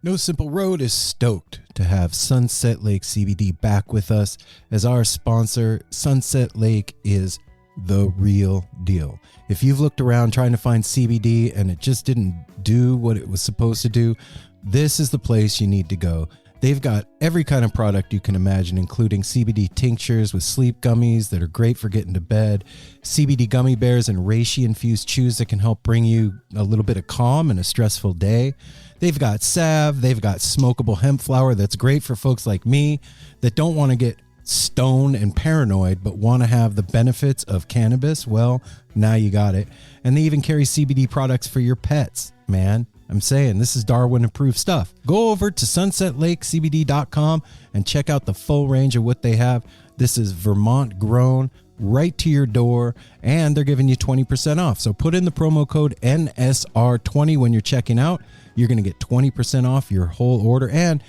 No Simple Road is stoked to have Sunset Lake CBD back with us as our sponsor. Sunset Lake is the real deal. If you've looked around trying to find CBD and it just didn't do what it was supposed to do, this is the place you need to go. They've got every kind of product you can imagine, including CBD tinctures with sleep gummies that are great for getting to bed, CBD gummy bears and reishi-infused chews that can help bring you a little bit of calm in a stressful day. They've got salve. They've got smokable hemp flower that's great for folks like me that don't want to get stoned and paranoid but want to have the benefits of cannabis. Well, now you got it. And they even carry CBD products for your pets, man. I'm saying this is Darwin approved stuff. Go over to sunsetlakecbd.com and check out the full range of what they have. This is Vermont grown, right to your door, and they're giving you 20% off. So put in the promo code NSR20 when you're checking out. You're going to get 20% off your whole order. And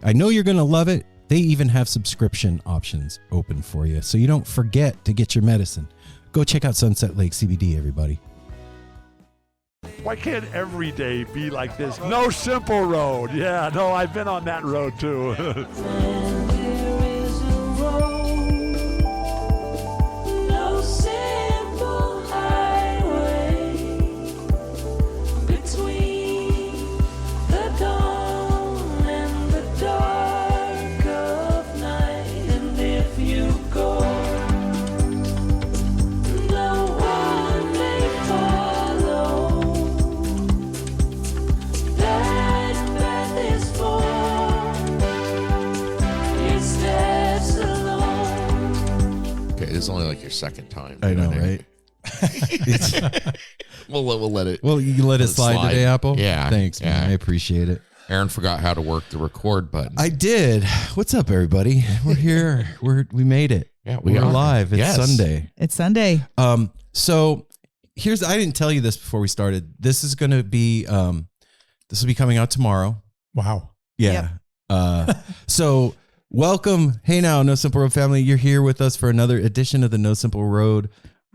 I know you're going to love it. They even have subscription options open for you, so you don't forget to get your medicine. Go check out Sunset Lake CBD, everybody. Why can't every day be like this? No Simple Road. Yeah, no, I've been on that road too. It's only like your second time. I know, right? We'll let it. Well, you let it slide today, Apple? Yeah. Thanks, man. I appreciate it. Aaron forgot how to work the record button. I did. What's up, everybody? We're here. We made it. Yeah, we're live. It's Sunday. It's Sunday. So here's, I didn't tell you this before we started. This is going to be, this will be coming out tomorrow. Wow. Yeah. So welcome. Hey now, No Simple Road family. You're here with us for another edition of the No Simple Road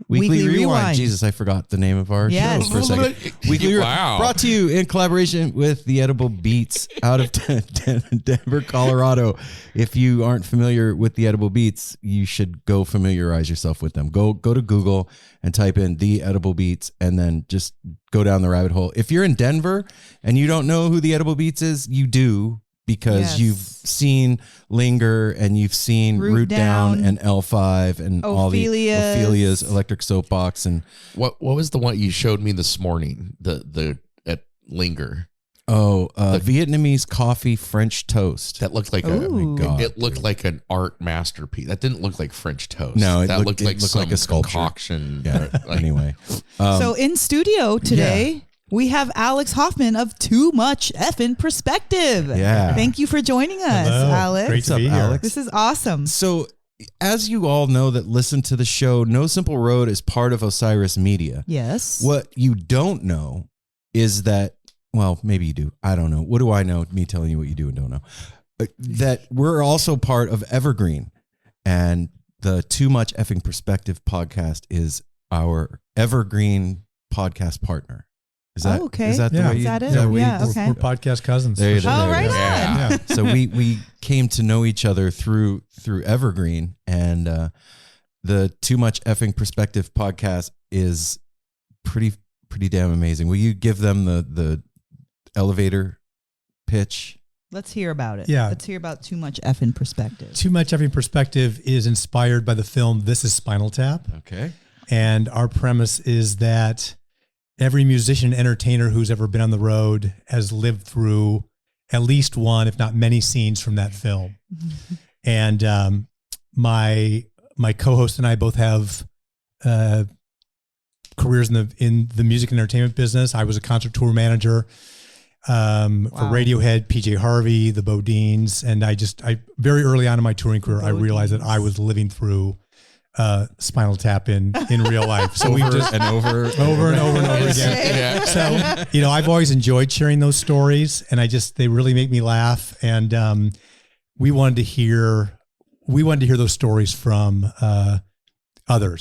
Weekly Rewind. Jesus, I forgot the name of our show for a second. Weekly Rewind. Brought to you in collaboration with the Edible Beats out of Denver, Colorado. If you aren't familiar with the Edible Beats, you should go familiarize yourself with them. Go to Google and type in the Edible Beats and then just go down the rabbit hole. If you're in Denver and you don't know who the Edible Beats is, you do. Because you've seen Linger and you've seen Root Down and L5 and all the Ophelia's Electric Soapbox. And what was the one you showed me this morning? The at Linger. Oh, Vietnamese coffee French toast. That looked like it looked like an art masterpiece. That didn't look like French toast. No, that looked like a sculpture. Concoction. Yeah. Anyway, so in studio today. Yeah. We have Alex Hoffman of Too Much Effin Perspective. Yeah. Thank you for joining us, Hello. Alex. Great to be here. Alex? This is awesome. So, as you all know that listen to the show, No Simple Road is part of Osiris Media. Yes. What you don't know is that, well, maybe you do. I don't know. What do I know? Me telling you what you do and don't know. That we're also part of Evergreen. And the Too Much Effing Perspective podcast is our Evergreen podcast partner. Is that, okay. Is that the way you, is that it? okay. We're podcast cousins. There you go. Oh, right on. Yeah. So we came to know each other through Evergreen, and the Too Much Effing Perspective podcast is pretty damn amazing. Will you give them the elevator pitch? Let's hear about it. Yeah. Let's hear about Too Much Effin Perspective. Too Much Effin Perspective is inspired by the film This Is Spinal Tap. Okay. And our premise is that every musician and entertainer who's ever been on the road has lived through at least one, if not many, scenes from that film. And my co-host and I both have careers in the music and entertainment business. I was a concert tour manager for Radiohead, PJ Harvey, the Bodines, and I very early on in my touring career, I realized that I was living through Spinal Tap in real life. So we just over and over again. Yeah. So, I've always enjoyed sharing those stories, and they really make me laugh. And we wanted to hear those stories from other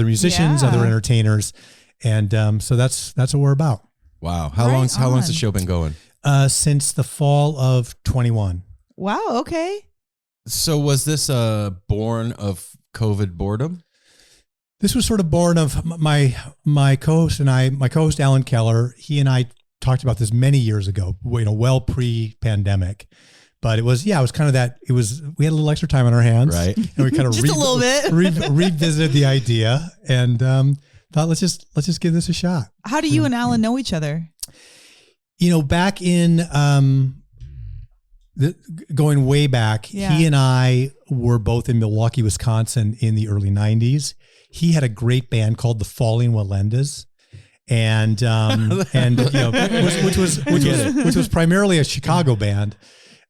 musicians, other entertainers. And so that's what we're about. Wow. How long's the show been going? Since the fall of 21. Wow. Okay. So was this born of COVID boredom? This was sort of born of my co-host and I, my co-host Alan Keller. He and I talked about this many years ago, well pre-pandemic. But it was kind of that. We had a little extra time on our hands, right? And we kind of just a little bit revisited the idea and thought let's just give this a shot. How do you and Alan know each other? Back in going way back, he and I were both in Milwaukee, Wisconsin in the early 90s. He had a great band called the Falling Walendas. And which was primarily a Chicago band.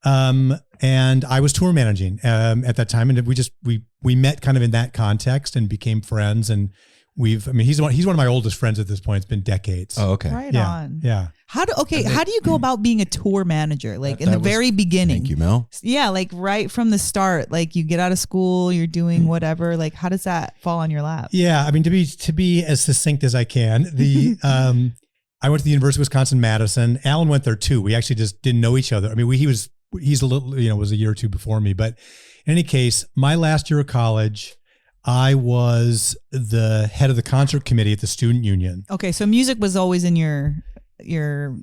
And I was tour managing at that time, and we met kind of in that context and became friends. And he's one of my oldest friends at this point. It's been decades. Oh, okay. Right on. Yeah. How do you go about being a tour manager? Like in the very beginning? Thank you, Mel. Yeah, like right from the start. Like you get out of school, you're doing whatever. Like how does that fall on your lap? Yeah, I mean to be as succinct as I can. I went to the University of Wisconsin-Madison. Alan went there too. We actually just didn't know each other. I mean, he's a little, was a year or two before me. But in any case, my last year of college, I was the head of the concert committee at the student union. Okay, so music was always in your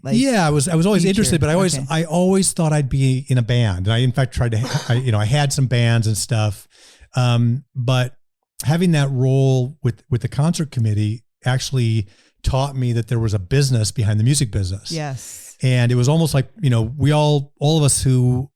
like. Yeah, I was always future. interested, but I always thought I'd be in a band, and I in fact tried to. I had some bands and stuff, but having that role with the concert committee actually taught me that there was a business behind the music business. Yes. And it was almost like, all of us who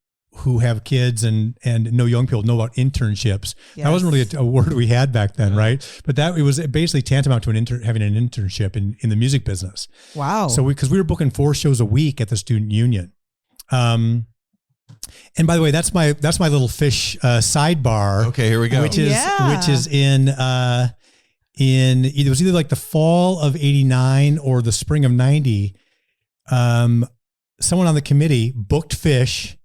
have kids and know young people know about internships. Yes. That wasn't really a word we had back then, right? But it was basically tantamount to having an internship in the music business. Wow. So because we were booking 4 shows a week at the student union. And by the way, that's my little Phish sidebar. Okay, here we go. Which is in it was either like the fall of 89 or the spring of 90. Someone on the committee booked Phish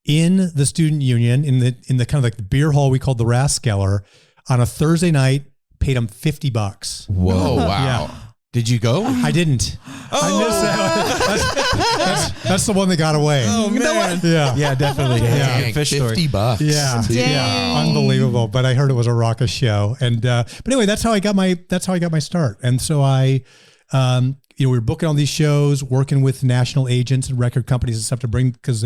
in the student union in the kind of like the beer hall we called the Rathskeller on a Thursday night, paid him $50. Whoa, wow. Yeah. Did you go? I didn't. I missed that one. That's the one that got away. Oh man. Yeah. Definitely. Yeah. Good Phish story. $50. Yeah. Dang. Yeah. Unbelievable. But I heard it was a raucous show. And, but anyway, that's how I got my start. And so we were booking all these shows, working with national agents and record companies and stuff to bring, because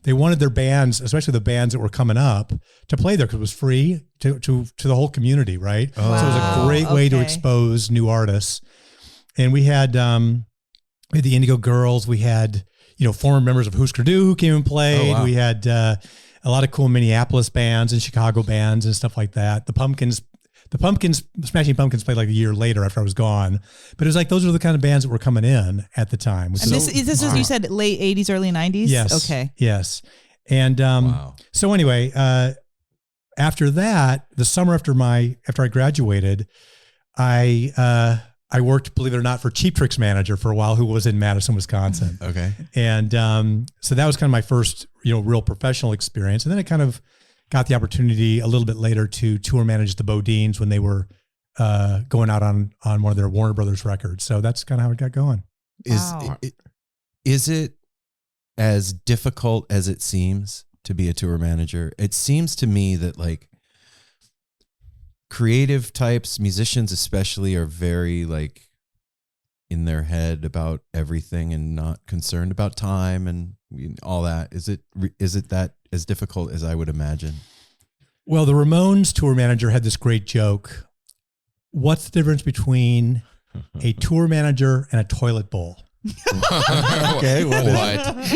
they wanted their bands, especially the bands that were coming up, to play there because it was free to the whole community, right? Oh. So it was a great way to expose new artists. And we had the Indigo Girls. We had former members of Husker Du who came and played. Oh, wow. We had a lot of cool Minneapolis bands and Chicago bands and stuff like that. Smashing Pumpkins played like a year later after I was gone, but it was like those were the kind of bands that were coming in at the time. And this is you said late 80s, early 90s? Yes. Okay. Yes. And so anyway, after that, the summer after I graduated, I worked, believe it or not, for Cheap Trick's manager for a while, who was in Madison, Wisconsin. Okay. And so that was kind of my first, real professional experience. And then I kind of got the opportunity a little bit later to tour manage the Bodines when they were going out on one of their Warner Brothers records. So that's kind of how it got going. Wow. Is it as difficult as it seems to be a tour manager? It seems to me that like creative types, musicians especially, are very like in their head about everything and not concerned about time and all that. Is it that as difficult as I would imagine? Well, the Ramones tour manager had this great joke. What's the difference between a tour manager and a toilet bowl? Okay, What?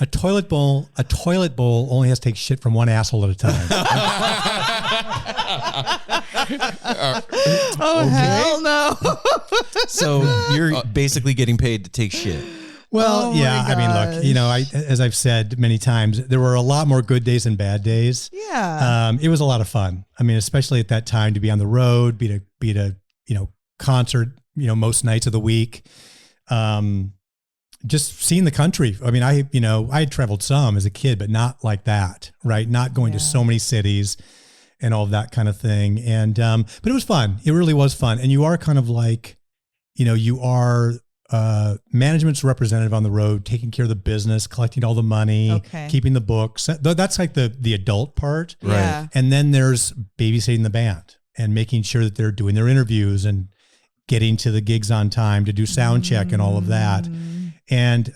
A toilet bowl only has to take shit from one asshole at a time. Oh, hell no. So you're basically getting paid to take shit. Well, Oh yeah. my I mean, look, as I've said many times, there were a lot more good days than bad days. Yeah. It was a lot of fun. I mean, especially at that time, to be on the road, be at a concert, most nights of the week. Just seeing the country. I mean, I had traveled some as a kid, but not like that, right? Not going to so many cities and all of that kind of thing. And, but it was fun. It really was fun. And you are kind of like, you are management's representative on the road, taking care of the business, collecting all the money, Okay. keeping the books. That's like the adult part. Yeah. And then there's babysitting the band and making sure that they're doing their interviews and getting to the gigs on time to do sound check and all of that. And,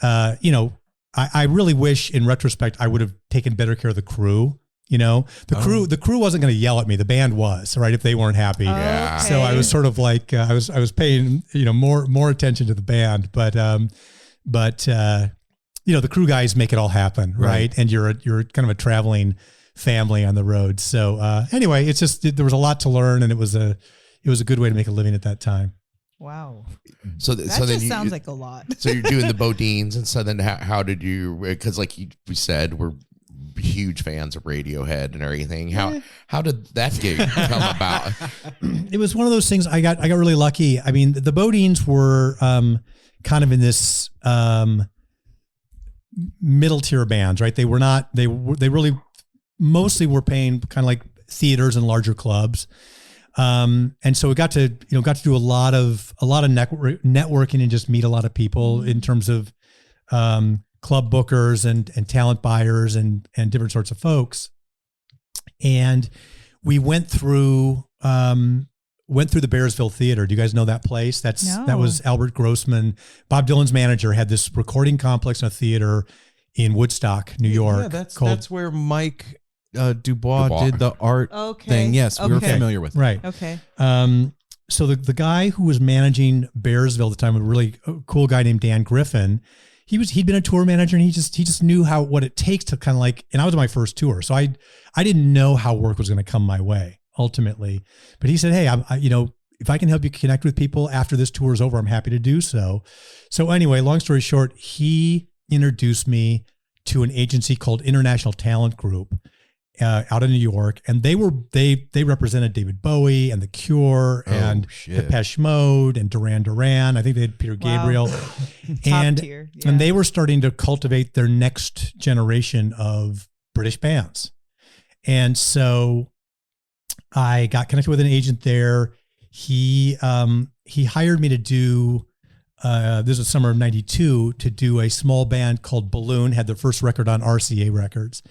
I really wish in retrospect, I would have taken better care of the crew. The crew wasn't going to yell at me. The band was, right, if they weren't happy. Yeah. So I was sort of like, I was paying, more attention to the band, but the crew guys make it all happen. Right. And you're kind of a traveling family on the road. So anyway, it's just, there was a lot to learn, and it was a good way to make a living at that time. Wow. So That then just sounds like a lot. So you're doing the Bodines, and so then how did you? Because like we said, we're huge fans of Radiohead and everything. How did that gig come about? It was one of those things. I got really lucky. I mean, the Bodines were kind of in this middle tier bands, right? They were not. They really mostly were paying kind of like theaters and larger clubs. And so we got to do a lot of networking and just meet a lot of people in terms of club bookers and talent buyers and different sorts of folks. And we went through the Bearsville Theater. Do you guys know that place? That was Albert Grossman. Bob Dylan's manager had this recording complex in a theater in Woodstock, New York. Yeah, that's where Mike Dubois did the art thing. Yes, we were familiar with it. Right. Okay. So the guy who was managing Bearsville at the time, a really cool guy named Dan Griffin, he'd been a tour manager, and he just knew what it takes to kind of like, and I was on my first tour. So I didn't know how work was going to come my way ultimately, but he said, hey, if I can help you connect with people after this tour is over, I'm happy to do so. So anyway, long story short, he introduced me to an agency called International Talent Group out of New York, and they represented David Bowie and The Cure and Depeche Mode and Duran Duran. I think they had Peter Gabriel. Top tier. Yeah. And they were starting to cultivate their next generation of British bands. And so I got connected with an agent there. He hired me to do this was summer of '92, to do a small band called Balloon, had their first record on RCA Records.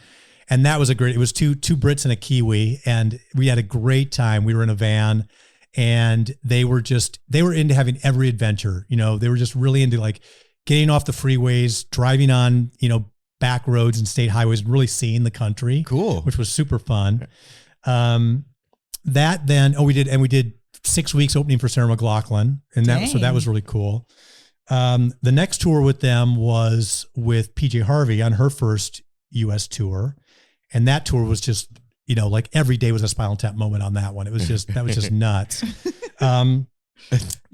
And that was it was two Brits and a Kiwi, and we had a great time. We were in a van, and they were into having every adventure. They were just really into like getting off the freeways, driving on, back roads and state highways, and really seeing the country. Cool. Which was super fun. We did 6 weeks opening for Sarah McLachlan, and that was really cool. The next tour with them was with PJ Harvey on her first US tour. And that tour was just, like every day was a Spinal Tap moment on that one. It was just, that was just nuts. But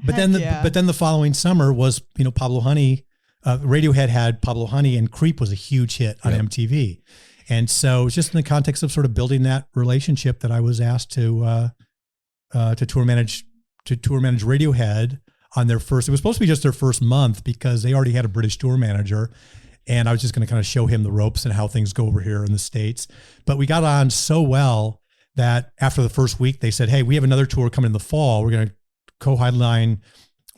then the following summer was, Pablo Honey, Radiohead had Pablo Honey, and Creep was a huge hit on MTV. And so it's just in the context of sort of building that relationship that I was asked to tour manage Radiohead on their first, it was supposed to be just their first month because they already had a British tour manager. And I was just going to kind of show him the ropes and how things go over here in the States. But we got on so well that after the first week, they said, hey, we have another tour coming in the fall. We're going to co-headline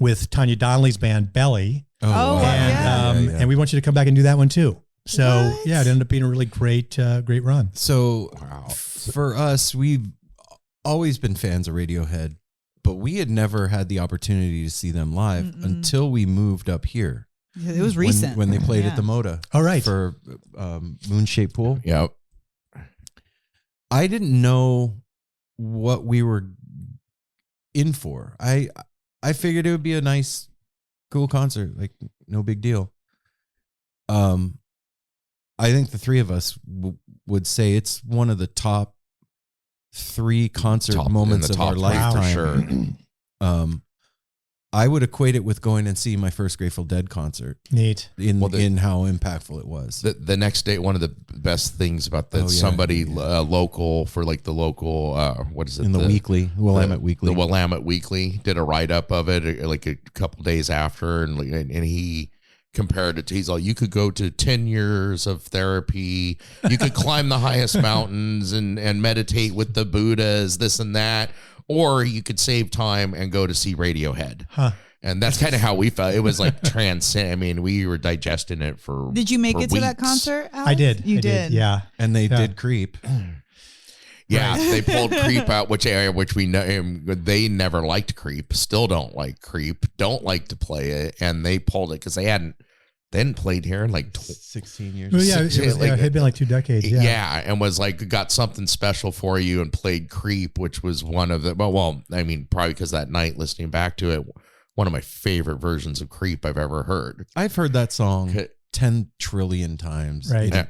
with Tanya Donnelly's band, Belly. And we want you to come back and do that one too. So it ended up being a really great run. So for us, we've always been fans of Radiohead, but we had never had the opportunity to see them live until we moved up here. It was recent when they played at the Moda. All right. For Moonshaped Pool. Yep. I didn't know what we were in for. I figured it would be a nice, cool concert, like no big deal. I think the three of us would say it's one of the top 3 concert moments of our lifetime. Sure. I would equate it with going and seeing my first Grateful Dead concert. Neat. In how impactful it was. The next day, one of the best things about local for like the local, what is it? In the weekly, Willamette Weekly. The Willamette Weekly did a write-up of it like a couple days after, and he compared it to, he's like, you could go to 10 years of therapy, you could climb the highest mountains and meditate with the Buddhas, this and that, or you could save time and go to see Radiohead. Huh. And that's kind of how we felt. It was like transcend. I mean, we were digesting it for. Did you make for it to that weeks. concert, Alex? I did. You I did. Yeah. And they did Creep. Yeah, they pulled Creep out, which we know they never liked Creep, still don't like Creep, don't like to play it, and they pulled it because they hadn't played here in like 16 years. Well, yeah, it had been like 2 decades. Yeah, and was like got something special for you and played Creep, which was one of the well, I mean, probably because that night listening back to it, one of my favorite versions of Creep I've ever heard. I've heard that song 10 trillion times. Right.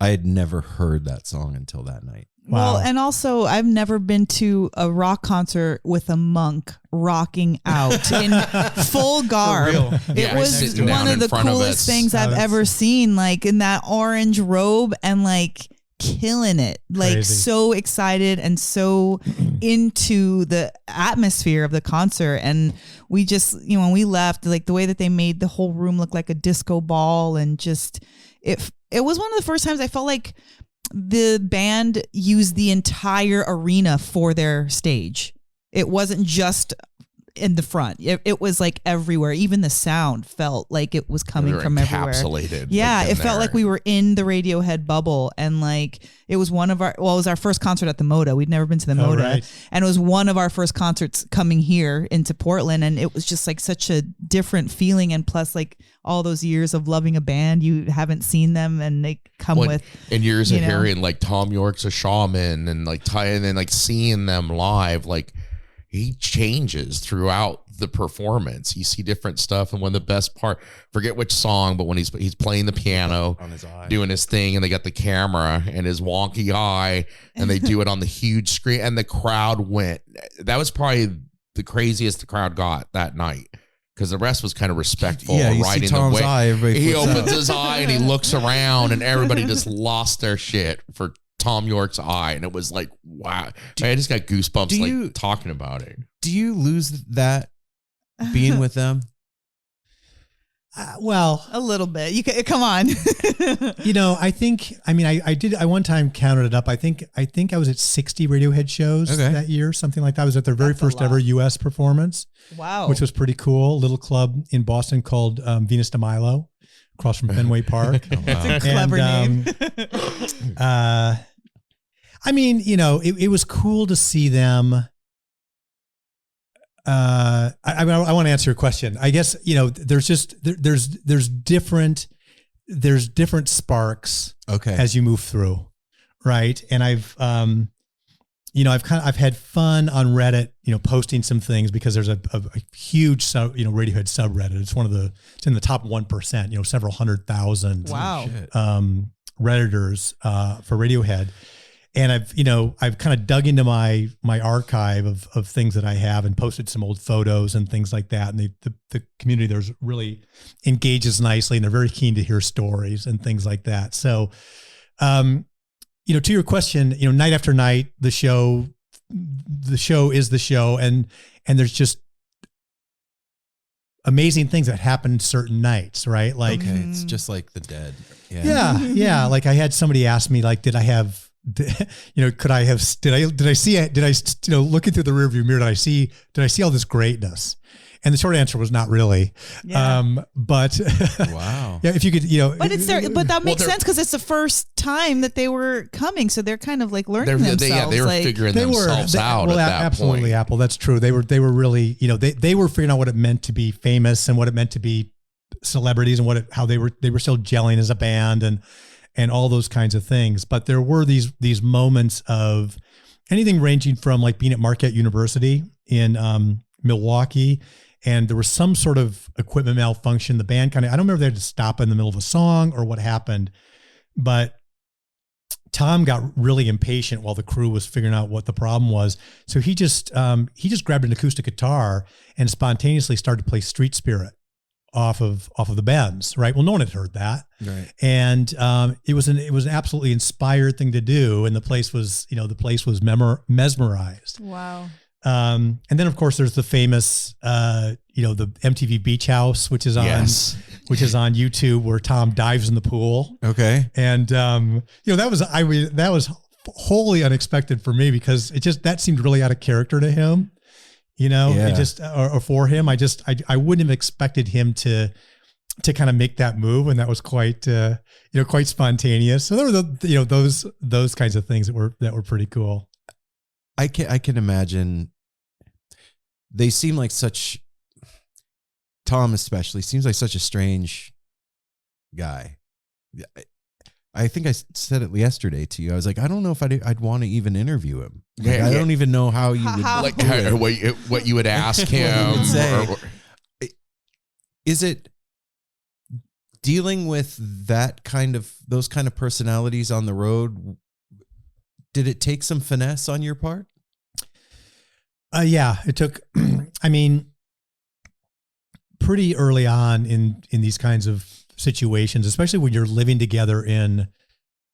I had never heard that song until that night. Well, Wow. and also I've never been to a rock concert with a monk rocking out in full garb. real. It was sitting down one of in the front of coolest us. things I've That's- ever seen, like in that orange robe and like killing it, like Crazy. so excited and so into the atmosphere of the concert. And we just, when we left, like the way that they made the whole room look like a disco ball, and just it was one of the first times I felt like the band used the entire arena for their stage. It wasn't just in the front. It was like everywhere. Even the sound felt like it was coming We were from everywhere. encapsulated. Yeah, like, it in felt there. like we were in the Radiohead bubble, and like it was one of our. Well, it was our first concert at the Moda. We'd never been to the Moda, right. and it was one of our first concerts coming here into Portland, and it was just like such a different feeling. And plus, like all those years of loving a band, you haven't seen them, and they come with. And years of you know. hearing like Tom York's a shaman and like and then like seeing them live, like he changes throughout the performance. You see different stuff, and one of the best part, forget which song, but when he's playing the piano On his eye. doing his thing, and they got the camera and his wonky eye, and they do it on the huge screen, and the crowd went. That was probably the craziest the crowd got that night, because the rest was kind of respectful. Yeah, you see riding Tom's the way. eye, everybody He flips opens out. his eye and he looks around, and everybody just lost their shit for Tom York's eye, and it was like, wow. I just got goosebumps do like you- talking about it. Do you lose that being with them? Well, A little bit. You can come on. I think, I one time counted it up. I think I was at 60 Radiohead shows Okay. that year, something like that. I was at their very That's a first lot. ever US performance, Wow. which was pretty cool. Little club in Boston called Venus de Milo, across from Fenway Park. That's a clever name. It was cool to see them. I want to answer your question. I guess, there's different sparks Okay. as you move through. Right. And I've had fun on Reddit, posting some things, because there's a huge, Radiohead subreddit. It's in the top 1%, several 100,000 Wow. Shit. Redditors for Radiohead. And I've kind of dug into my archive of things that I have and posted some old photos and things like that. And the community there's really engages nicely, and they're very keen to hear stories and things like that. So, to your question, night after night, the show is the show, and there's just amazing things that happen certain nights, right? Like, Okay, it's just like the dead. yeah. Like I had somebody ask me, like, did I see looking through the rearview mirror, did I see all this greatness? And the short answer was not really. Yeah. But Wow. yeah, if you could, But that makes they're- sense, because it's the first time that they were coming, so they're kind of like learning themselves. They were like, figuring themselves out at that absolutely, point. Apple. That's true. They were really, they were figuring out what it meant to be famous and what it meant to be celebrities, and how they were still gelling as a band and all those kinds of things. But there were these moments of anything ranging from like being at Marquette University in Milwaukee, and there was some sort of equipment malfunction. The band I don't remember if they had to stop in the middle of a song or what happened, but Tom got really impatient while the crew was figuring out what the problem was. So he just grabbed an acoustic guitar and spontaneously started to play Street Spirit off of the bends, right? Well, no one had heard that. Right. And it was an absolutely inspired thing to do. And the place was mesmerized. wow. And then of course there's the famous, the MTV Beach House, which is on YouTube, where Tom dives in the pool. Okay. And, that was wholly unexpected for me, because that seemed really out of character to him. you know, Yeah. it just, or for him, I wouldn't have expected him to kind of make that move. And that was quite, quite spontaneous. So there were those kinds of things that were pretty cool. I can imagine. They seem like Tom especially seems like such a strange guy. I think I said it yesterday to you. I was like, I don't know if I'd want to even interview him. Like, I don't even know how you would like what you would ask him. Would say. Is it dealing with those kind of personalities on the road? Did it take some finesse on your part? Yeah, it took, I mean, pretty early on in these kinds of situations, especially when you're living together in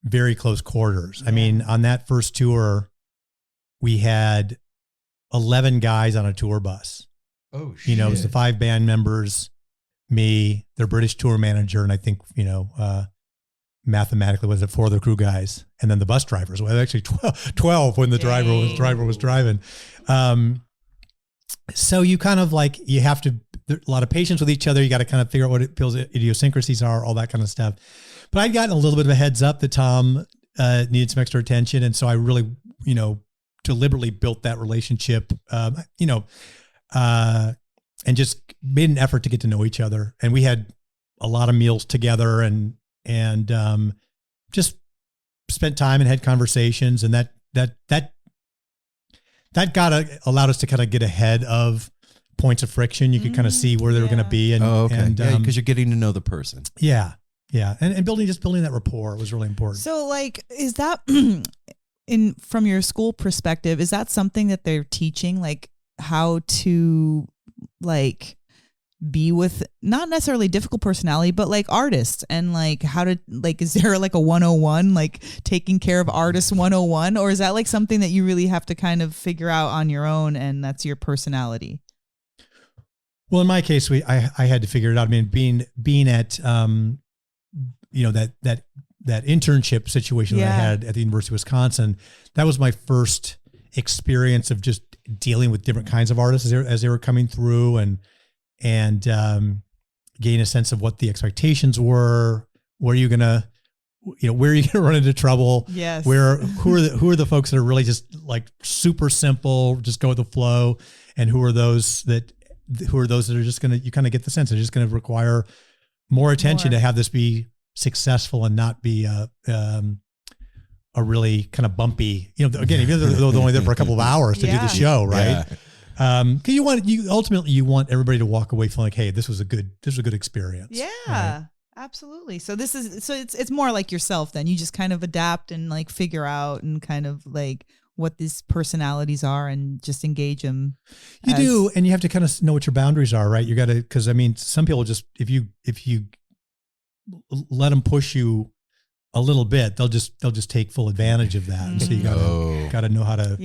very close quarters. I mean, on that first tour, we had 11 guys on a tour bus. Oh, shit. You know, it was the 5 band members, me, their British tour manager, and I think, mathematically, was it 4 of the crew guys, and then the bus drivers. Well, actually 12 when the driver was driving. So you kind of like, you have to, a lot of patience with each other. You got to kind of figure out what people's idiosyncrasies are, all that kind of stuff. But I'd gotten a little bit of a heads up that Tom needed some extra attention. And so I really, deliberately built that relationship, and just made an effort to get to know each other. And we had a lot of meals together and just spent time and had conversations. And that allowed us to kind of get ahead of points of friction. You could kind of see where they were going to be. And, Because you're getting to know the person. Yeah. Yeah. And building that rapport was really important. So like, is that from your school perspective, is that something that they're teaching, like how to like be with not necessarily difficult personality, but like artists, and like how to, like, is there like a 101, like taking care of artists 101, or is that like something that you really have to kind of figure out on your own and that's your personality? Well, in my case, I had to figure it out. I mean, being at, that internship situation that I had at the University of Wisconsin, that was my first experience of just dealing with different kinds of artists as they were coming through, and gain a sense of what the expectations were. Where are you gonna run into trouble? Yes. Who are the folks that are really just like super simple, just go with the flow, and who are those that are just gonna, you kind of get the sense they're just gonna require more attention to have this be successful and not be a really kind of bumpy, again, even though they're only there for a couple of hours to do the show, right? Yeah. Cause you ultimately want everybody to walk away feeling like, hey, this was a good experience. Yeah, right? Absolutely. So it's more like yourself then. You just kind of adapt and like figure out and kind of like what these personalities are and just engage them. You do. And you have to kind of know what your boundaries are, right? You got to, cause I mean, some people just, if you let them push you a little bit, they'll just take full advantage of that. And so you gotta know how to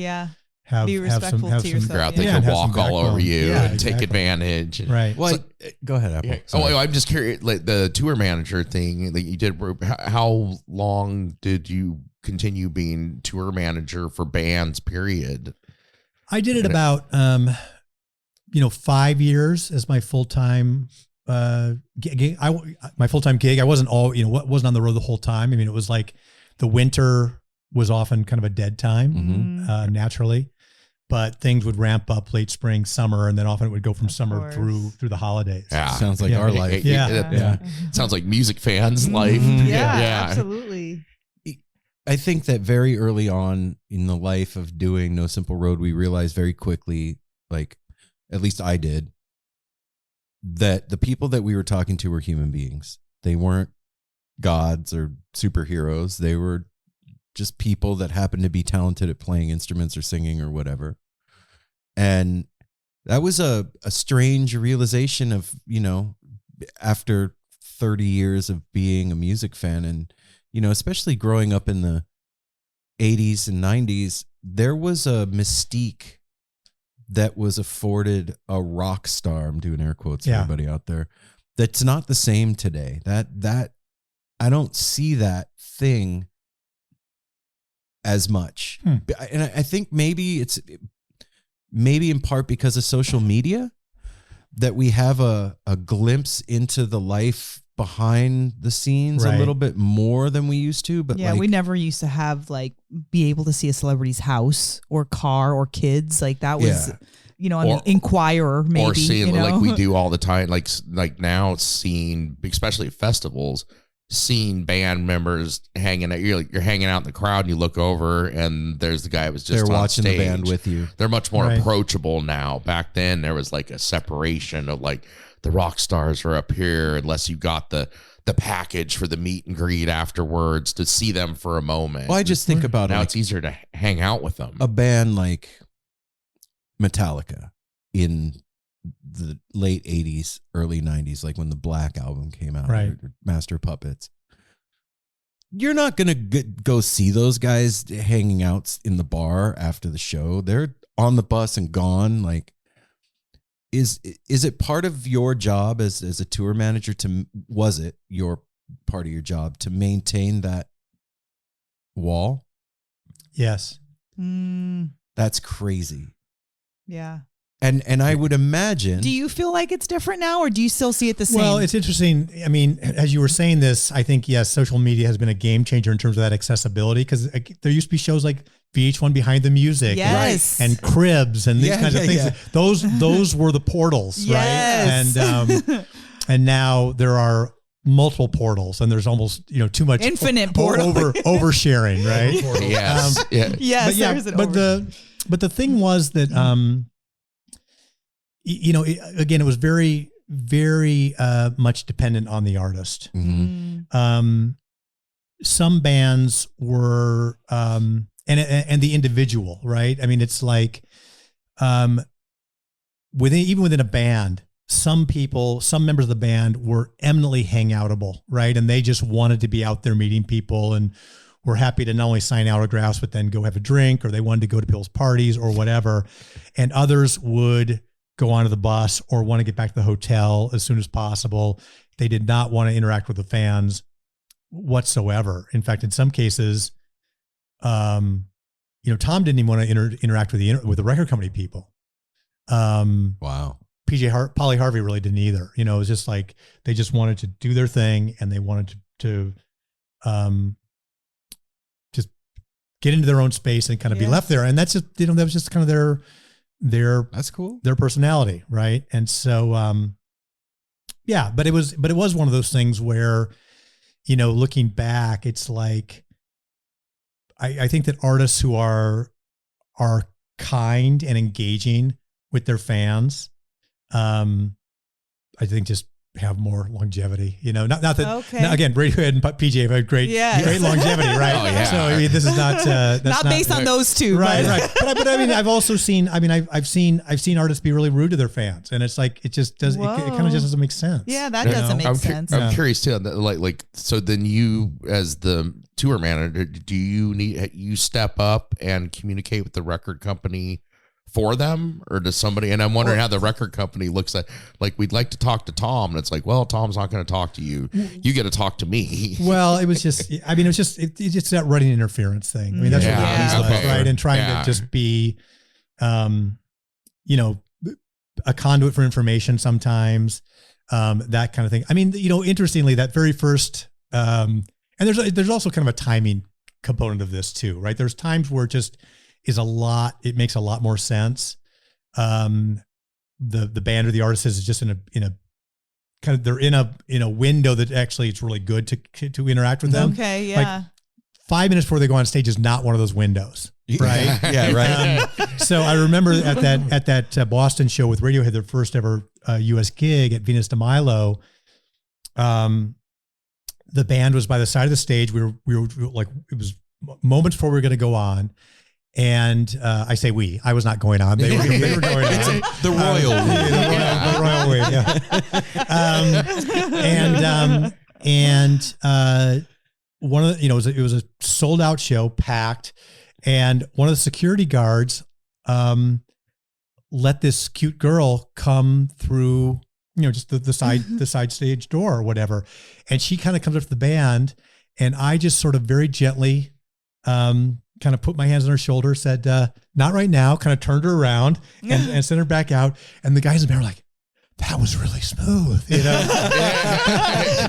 be respectful to yourself. Figure out they can walk all over you and take advantage. Right. Well, go ahead, Apple. Yeah. I'm just curious, like the tour manager thing that you did. How long did you continue being tour manager for bands? Period. I did it about 5 years as my full-time gig. My full-time gig. I wasn't wasn't on the road the whole time. I mean, it was like the winter was often kind of a dead time, naturally, but things would ramp up late spring, summer, and then often it would go from summer through the holidays. Yeah. Sounds like our life. Sounds like music fans' life. Yeah, absolutely. I think that very early on in the life of doing No Simple Road, we realized very quickly, like at least I did, that the people that we were talking to were human beings. They weren't gods or superheroes. They were just people that happened to be talented at playing instruments or singing or whatever. And that was a strange realization of, after 30 years of being a music fan, and, especially growing up in the 80s and 90s, there was a mystique that was afforded a rock star. I'm doing air quotes for everybody out there. That's not the same today. That I don't see that thing as much. And I think maybe maybe in part because of social media, that we have a glimpse into the life behind the scenes a little bit more than we used to. But yeah, we never used to have be able to see a celebrity's house or car or kids. Like that was, on the Inquirer, maybe. Or seeing like we do all the time, like now seeing, especially at festivals, seeing band members hanging out. You're hanging out in the crowd and you look over and there's the guy who was just they're on watching stage. the band with you. They're much more approachable now. Back then there was like a separation of like the rock stars are up here unless you got the package for the meet and greet afterwards to see them for a moment. Well, I just think about now it's easier to hang out with them. A band like Metallica in the late 80s, early 90s, like when the Black album came out, or Master of Puppets. You're not going to go see those guys hanging out in the bar after the show. They're on the bus and gone. Like, is it part of your job as a tour manager was it your part of your job to maintain that wall? Yes. That's crazy. Yeah. And I would imagine. Do you feel like it's different now, or do you still see it the same? Well, it's interesting. I mean, as you were saying this, I think, yes, social media has been a game changer in terms of that accessibility, because there used to be shows like VH1 Behind the Music and Cribs and these kinds of things. Yeah. Those were the portals, yes. right? And now there are multiple portals, and there's almost too much infinite portal oversharing, right? Yes, yes. But the thing was that again, it was very, very much dependent on the artist. Mm-hmm. Some bands were and the individual, right? I mean, it's like even within a band, some members of the band were eminently hangoutable, right? And they just wanted to be out there meeting people and were happy to not only sign autographs, but then go have a drink, or they wanted to go to people's parties or whatever. And others would go onto the bus or want to get back to the hotel as soon as possible. They did not want to interact with the fans whatsoever. In fact, in some cases, Tom didn't even want to interact with the record company people. Wow. Polly Harvey really didn't either. It was just like they just wanted to do their thing, and they wanted to just get into their own space and kind of be left there. And that's just that was just kind of that's cool, their personality, right? And so but it was one of those things where looking back, it's like I think that artists who are kind and engaging with their fans, I think just have more longevity, not that again, Radiohead and PJ have had great longevity, right? Oh, yeah. So I mean, this is not that's not based on those two, right? But I mean, I've also seen. I mean, I've seen artists be really rude to their fans, and it's like it just does. It kind of just doesn't make sense. Yeah, that doesn't make sense. I'm curious too. Like, so then you, as the tour manager, do you step up and communicate with the record company for them, or does somebody? And I'm wondering how the record company looks at, like, we'd like to talk to Tom, and it's like, well, Tom's not going to talk to you. You get to talk to me. Well, it was just, I mean, it's that running interference thing. I mean, that's what it was, right? And trying to just be, a conduit for information sometimes, that kind of thing. I mean, interestingly, that very first, and there's also kind of a timing component of this too, right? There's times where it just it makes a lot more sense. The band or the artist is just in a kind of, they're in a window that actually it's really good to interact with them. Okay. Yeah. Like 5 minutes before they go on stage is not one of those windows. Right. Yeah. Right. So I remember at that Boston show with Radiohead, their first ever US gig at Venus de Milo, the band was by the side of the stage. We were like, it was moments before we were going to go on. And I say I was not going on. They were going on. The royal way. The royal way, yeah. And one of the, it was a sold out show, packed, and one of the security guards let this cute girl come through, just the side stage door or whatever, and she kind of comes up to the band, and I just sort of very gently kind of put my hands on her shoulder, said, not right now, kind of turned her around and sent her back out. And the guys in the band were like, that was really smooth, you know?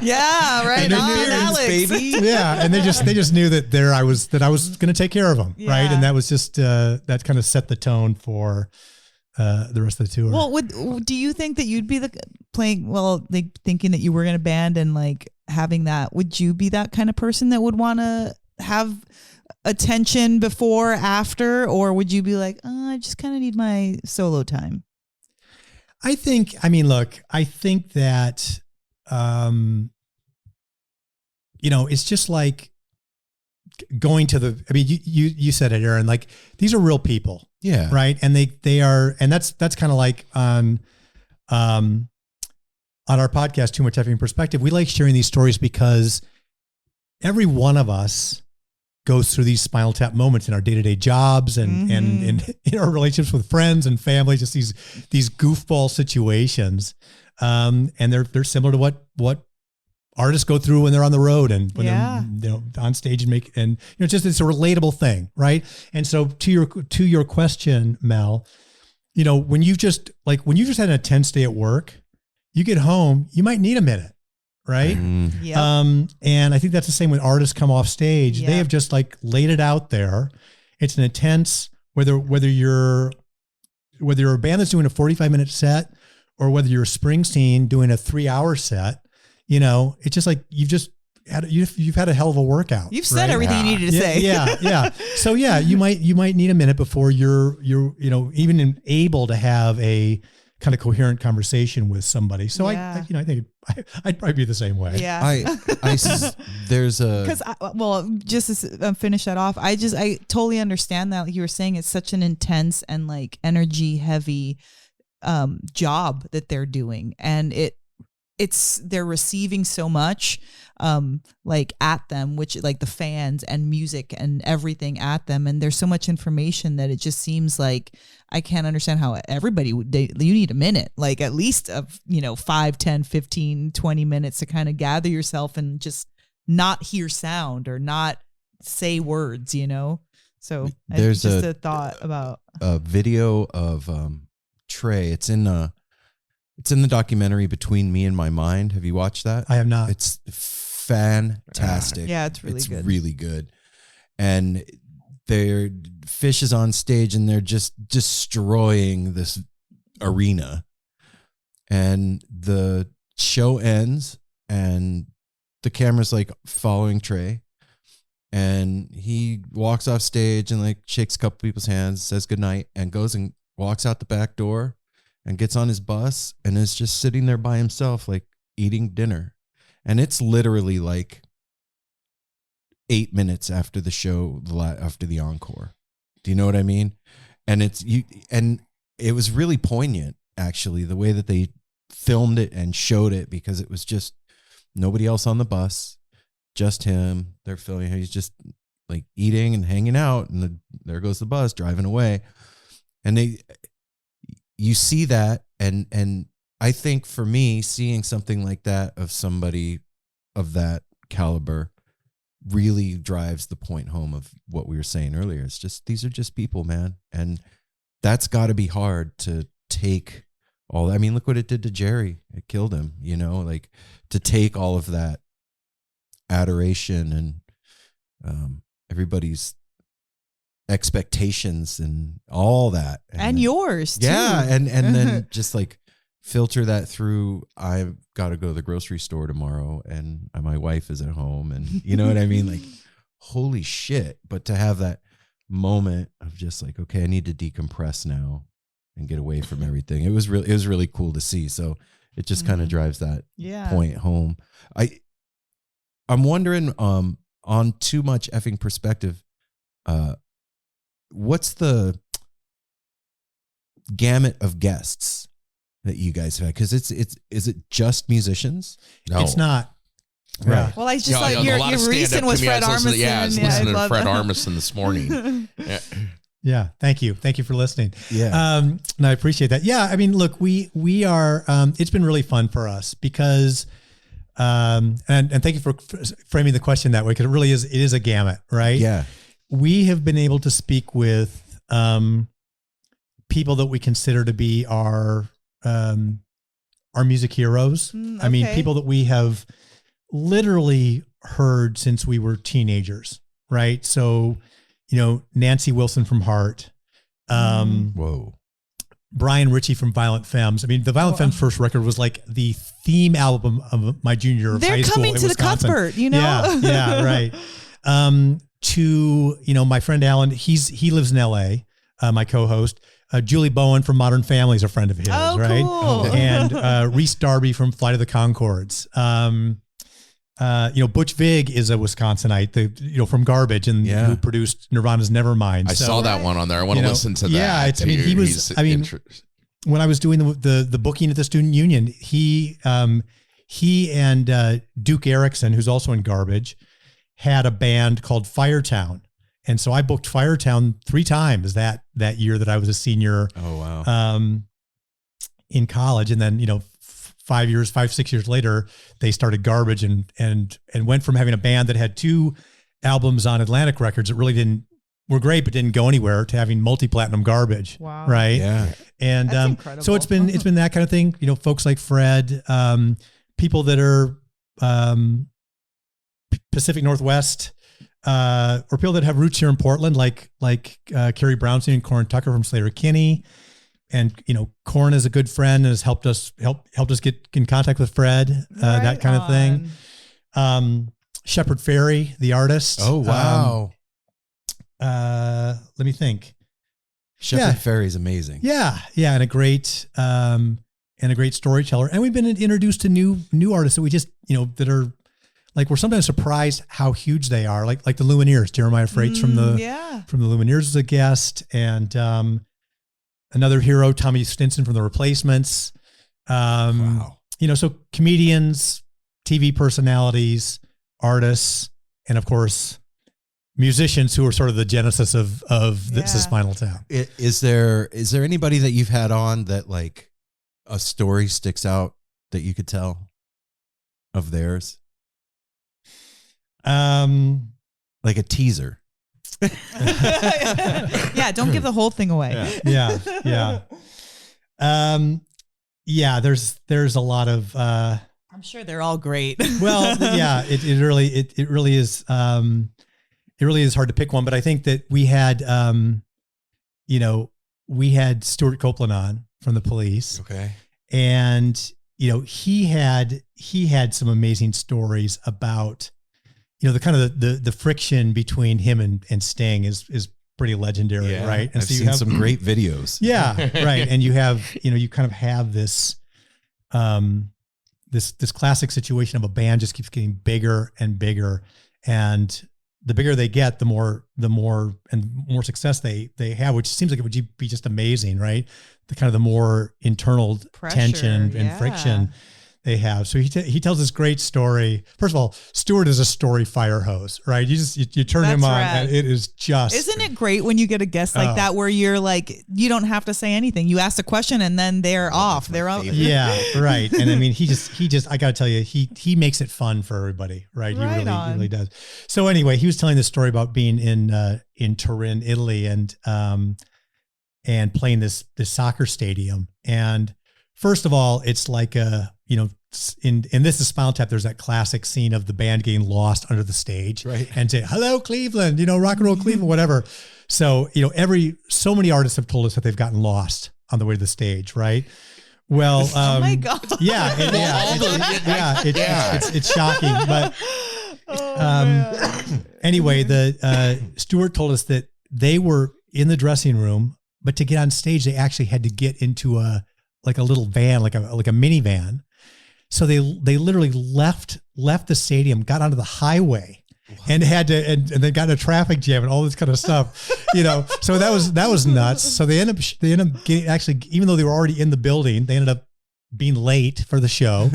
Yeah, right on, Alex. baby. Yeah. And they just knew that I was going to take care of them. Yeah. Right. And that was just, that kind of set the tone for the rest of the tour. Well, do you think that you'd be thinking that you were in a band and like having that, would you be that kind of person that would want to have attention before, after, or would you be like, I just kind of need my solo time? I think that, it's just like going to you said it, Aaron, like these are real people. Yeah. Right. And they are, and that's kind of like on our podcast, Too Much Effin Perspective, we like sharing these stories because every one of us goes through these Spinal Tap moments in our day-to-day jobs and in our relationships with friends and family, just these goofball situations. And they're similar to what artists go through when they're on the road and when they're on stage and just it's a relatable thing, right? And so to your question, Mel, when you just had an intense day at work, you get home, you might need a minute, right? Yep. And I think that's the same when artists come off stage. Yep. They have just like laid it out there. It's an intense, whether you're a band that's doing a 45-minute set or whether you're Springsteen doing a 3-hour set, it's just like you've had a hell of a workout. You've said everything you needed to say. Yeah. So yeah, you might need a minute before you're even able to have a kind of coherent conversation with somebody. So I think I'd probably be the same way. Yeah. There's a, because just to finish that off, I totally understand that. Like you were saying, it's such an intense and like energy heavy job that they're doing, and they're receiving so much like at them, which like the fans and music and everything at them, and there's so much information that it just seems like I can't understand how everybody you need a minute, like at least of 5, 10, 15, 20 minutes to kind of gather yourself and just not hear sound or not say words, so there's just a thought about a video of Trey. It's in the documentary Between Me and My Mind. Have you watched that? I have not. It's fantastic. Yeah, it's really good. It's really good. And Phish is on stage and they're just destroying this arena. And the show ends and the camera's like following Trey. And he walks off stage and like shakes a couple people's hands, says goodnight, and goes and walks out the back door and gets on his bus and is just sitting there by himself, like eating dinner. And it's literally like 8 minutes after the show, after the encore. Do you know what I mean? And it was really poignant, actually, the way that they filmed it and showed it, because it was just nobody else on the bus, just him. They're filming him. He's just like eating and hanging out, and there goes the bus driving away. And you see that, and I think for me, seeing something like that of somebody of that caliber really drives the point home of what we were saying earlier. It's just, these are just people, man. And that's got to be hard to take all. I mean, look what it did to Jerry. It killed him, like to take all of that adoration and everybody's expectations and all that. And yours too. Yeah. And then just like filter that through. I've got to go to the grocery store tomorrow and my wife is at home, and you know what I mean? Like, holy shit. But to have that moment of just like, okay, I need to decompress now and get away from everything. It was really cool to see. So it just kind of drives that point home. I'm wondering, on Too Much Effing Perspective, what's the gamut of guests that you guys have had? Because is it just musicians? No, it's not. Right. Well, I just thought your recent was Fred Armisen. I was listening to Fred Armisen this morning. Yeah. Thank you for listening. Yeah. And I appreciate that. Yeah. I mean, look, we are, it's been really fun for us because, and thank you for framing the question that way, because it is a gamut, right? Yeah. we have been able to speak with people that we consider to be our music heroes. I mean, people that we have literally heard since we were teenagers, right? So, Nancy Wilson from Heart. Whoa. Brian Ritchie from Violent Femmes. I mean, the Violent Femmes first record was like the theme album of my junior year of high school. They're coming to the Cuthbert, Yeah, right. To, my friend Alan, he lives in LA, my co-host. Julie Bowen from Modern Family is a friend of his, right? Cool. And Reese Darby from Flight of the Conchords. Butch Vig is a Wisconsinite, from Garbage and who produced Nirvana's Nevermind. I saw that one on there. I want to listen to that. Yeah, when I was doing the booking at the Student Union, he and Duke Erickson, who's also in Garbage, had a band called Firetown. And so I booked Firetown 3 times that year that I was a senior. Oh, wow. In college. And then, 6 years later, they started Garbage and went from having a band that had 2 albums on Atlantic Records that really were great, but didn't go anywhere, to having multi-platinum Garbage. Wow. Right. Yeah. And, That's incredible. so it's been that kind of thing, folks like Fred, people that are, Pacific Northwest, or people that have roots here in Portland, like Carrie Brownstein and Corin Tucker from Slater-Kinney. And, Corin is a good friend and has helped us get in contact with Fred, that kind of thing. Shepard Fairey, the artist. Oh, wow. Let me think. Shepard Fairey is amazing. Yeah. Yeah. And a great storyteller. And we've been introduced to new artists that we just, that are like, we're sometimes surprised how huge they are. Like the Lumineers, Jeremiah Freites from the Lumineers is a guest. And, another hero, Tommy Stinson from The Replacements. Wow. So comedians, TV personalities, artists, and of course, musicians who are sort of the genesis of this is Spinal Tap. Is there anybody that you've had on that like a story sticks out that you could tell of theirs? Like a teaser. Yeah, don't give the whole thing away. Yeah. There's a lot of I'm sure they're all great. Well, yeah, it really is hard to pick one, but I think that we had Stuart Copeland on from the Police. Okay. And he had some amazing stories about the kind of the friction between him and Sting is pretty legendary, right? And I've seen some great videos. Yeah, right. And you have, you kind of have this this classic situation of a band just keeps getting bigger and bigger, and the bigger they get, the more success they have, which seems like it would be just amazing, right? The more internal Pressure, tension and friction they have. So he tells this great story. First of all, Stuart is a story fire hose, right? You turn him on and it is just. Isn't it great when you get a guest like that where you're like, you don't have to say anything. You ask a question and then they're off. They're out. Yeah, right. And I mean, he just I got to tell you, he makes it fun for everybody, right? He really does. So anyway, he was telling this story about being in Turin, Italy, and playing this soccer stadium. And first of all, it's like in This Is Spinal Tap, there's that classic scene of the band getting lost under the stage, right? And say, "Hello, Cleveland," rock and roll Cleveland, whatever. So, so many artists have told us that they've gotten lost on the way to the stage, right? Well, oh my God. It's shocking, but anyway, Stuart told us that they were in the dressing room, but to get on stage, they actually had to get into a little van, like a minivan. So they literally left the stadium, got onto the highway, and had to, and they got in a traffic jam and all this kind of stuff, So that was nuts. So they end up getting, actually, even though they were already in the building, they ended up being late for the show.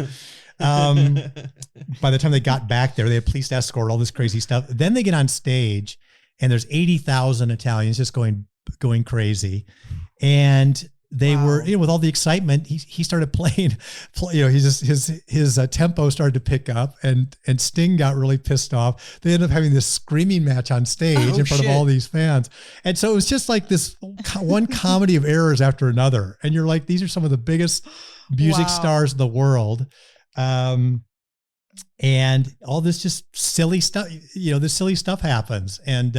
By the time they got back there, they had police escort, all this crazy stuff. Then they get on stage, and there's 80,000 Italians just going crazy, and they were, with all the excitement, he started playing, his tempo started to pick up, and Sting got really pissed off. They ended up having this screaming match on stage in front of all these fans. And so it was just like this one comedy of errors after another. And you're like, these are some of the biggest music stars in the world. And all this just silly stuff, this silly stuff happens. And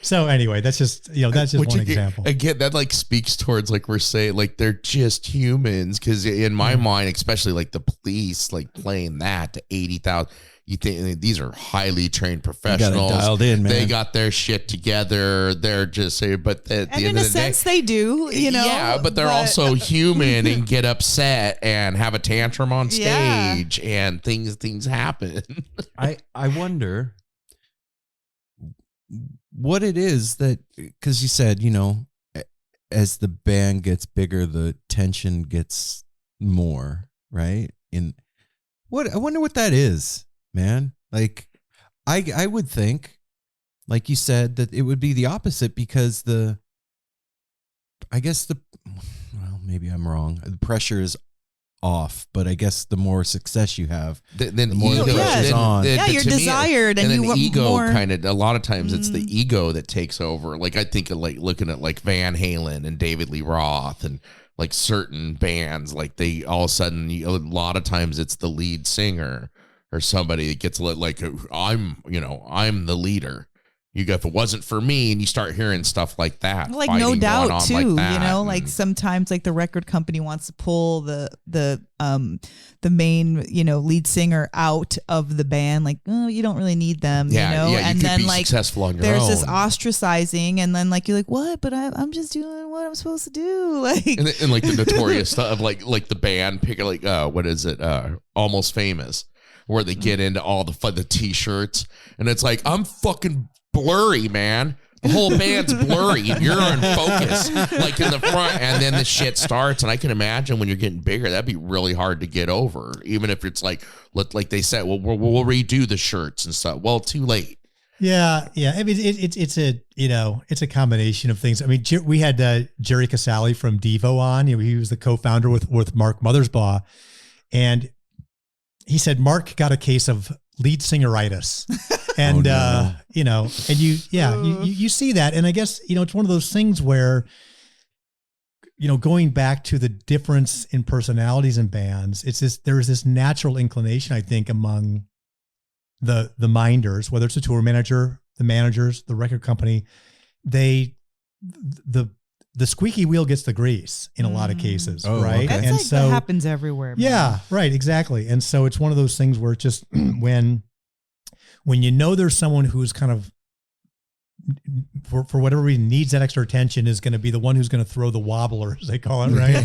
so anyway, that's just, that's just one example. Again, that like speaks towards, like we're saying, like they're just humans. Cause in my mind, especially like the Police, like playing that to 80,000, you think these are highly trained professionals. Dialed in, man. They got their shit together. They're just saying, but at the end of the day, they do, Yeah, but they're also human and get upset and have a tantrum on stage, and things happen. I wonder what it is that, because you said, as the band gets bigger, the tension gets more, right? I wonder what that is, man. Like, I would think, like you said, that it would be the opposite, because maybe I'm wrong. The pressure is off, but I guess the more success you have, the more the pressure's on. You're desired, and you want ego more. Kind of, a lot of times it's the ego that takes over. Like I think of like looking at like Van Halen and David Lee Roth and like certain bands, like they all of a sudden, a lot of times it's the lead singer or somebody that gets like, I'm the leader. If it wasn't for me, and you start hearing stuff like that, like No Doubt too, like like sometimes like the record company wants to pull the main, lead singer out of the band, like, oh, you don't really need them, and then like successful on your there's own. this ostracizing, and then like you're like, what? But I'm just doing what I'm supposed to do, like and like the notorious stuff of like the band pick, like what is it, Almost Famous, where they get into all the t-shirts, and it's like, I'm fucking blurry, man. The whole band's blurry, and you're in focus, like in the front, and then the shit starts. And I can imagine when you're getting bigger, that'd be really hard to get over. Even if it's like they said, well, we'll redo the shirts and stuff. Well, too late. Yeah. I mean, it's a combination of things. I mean, we had Jerry Casale from Devo on. He was the co-founder with Mark Mothersbaugh, and he said Mark got a case of lead singeritis. And, and you see that. And I guess, it's one of those things where, going back to the difference in personalities in bands, there's this natural inclination, I think, among the minders, whether it's a tour manager, the managers, the record company, the squeaky wheel gets the grease in a lot of cases, right? Okay. That's and like so that happens everywhere, man. Yeah, right, exactly. And so it's one of those things where it's just when there's someone who's kind of, for whatever reason, needs that extra attention, is going to be the one who's going to throw the wobbler, as they call it, right?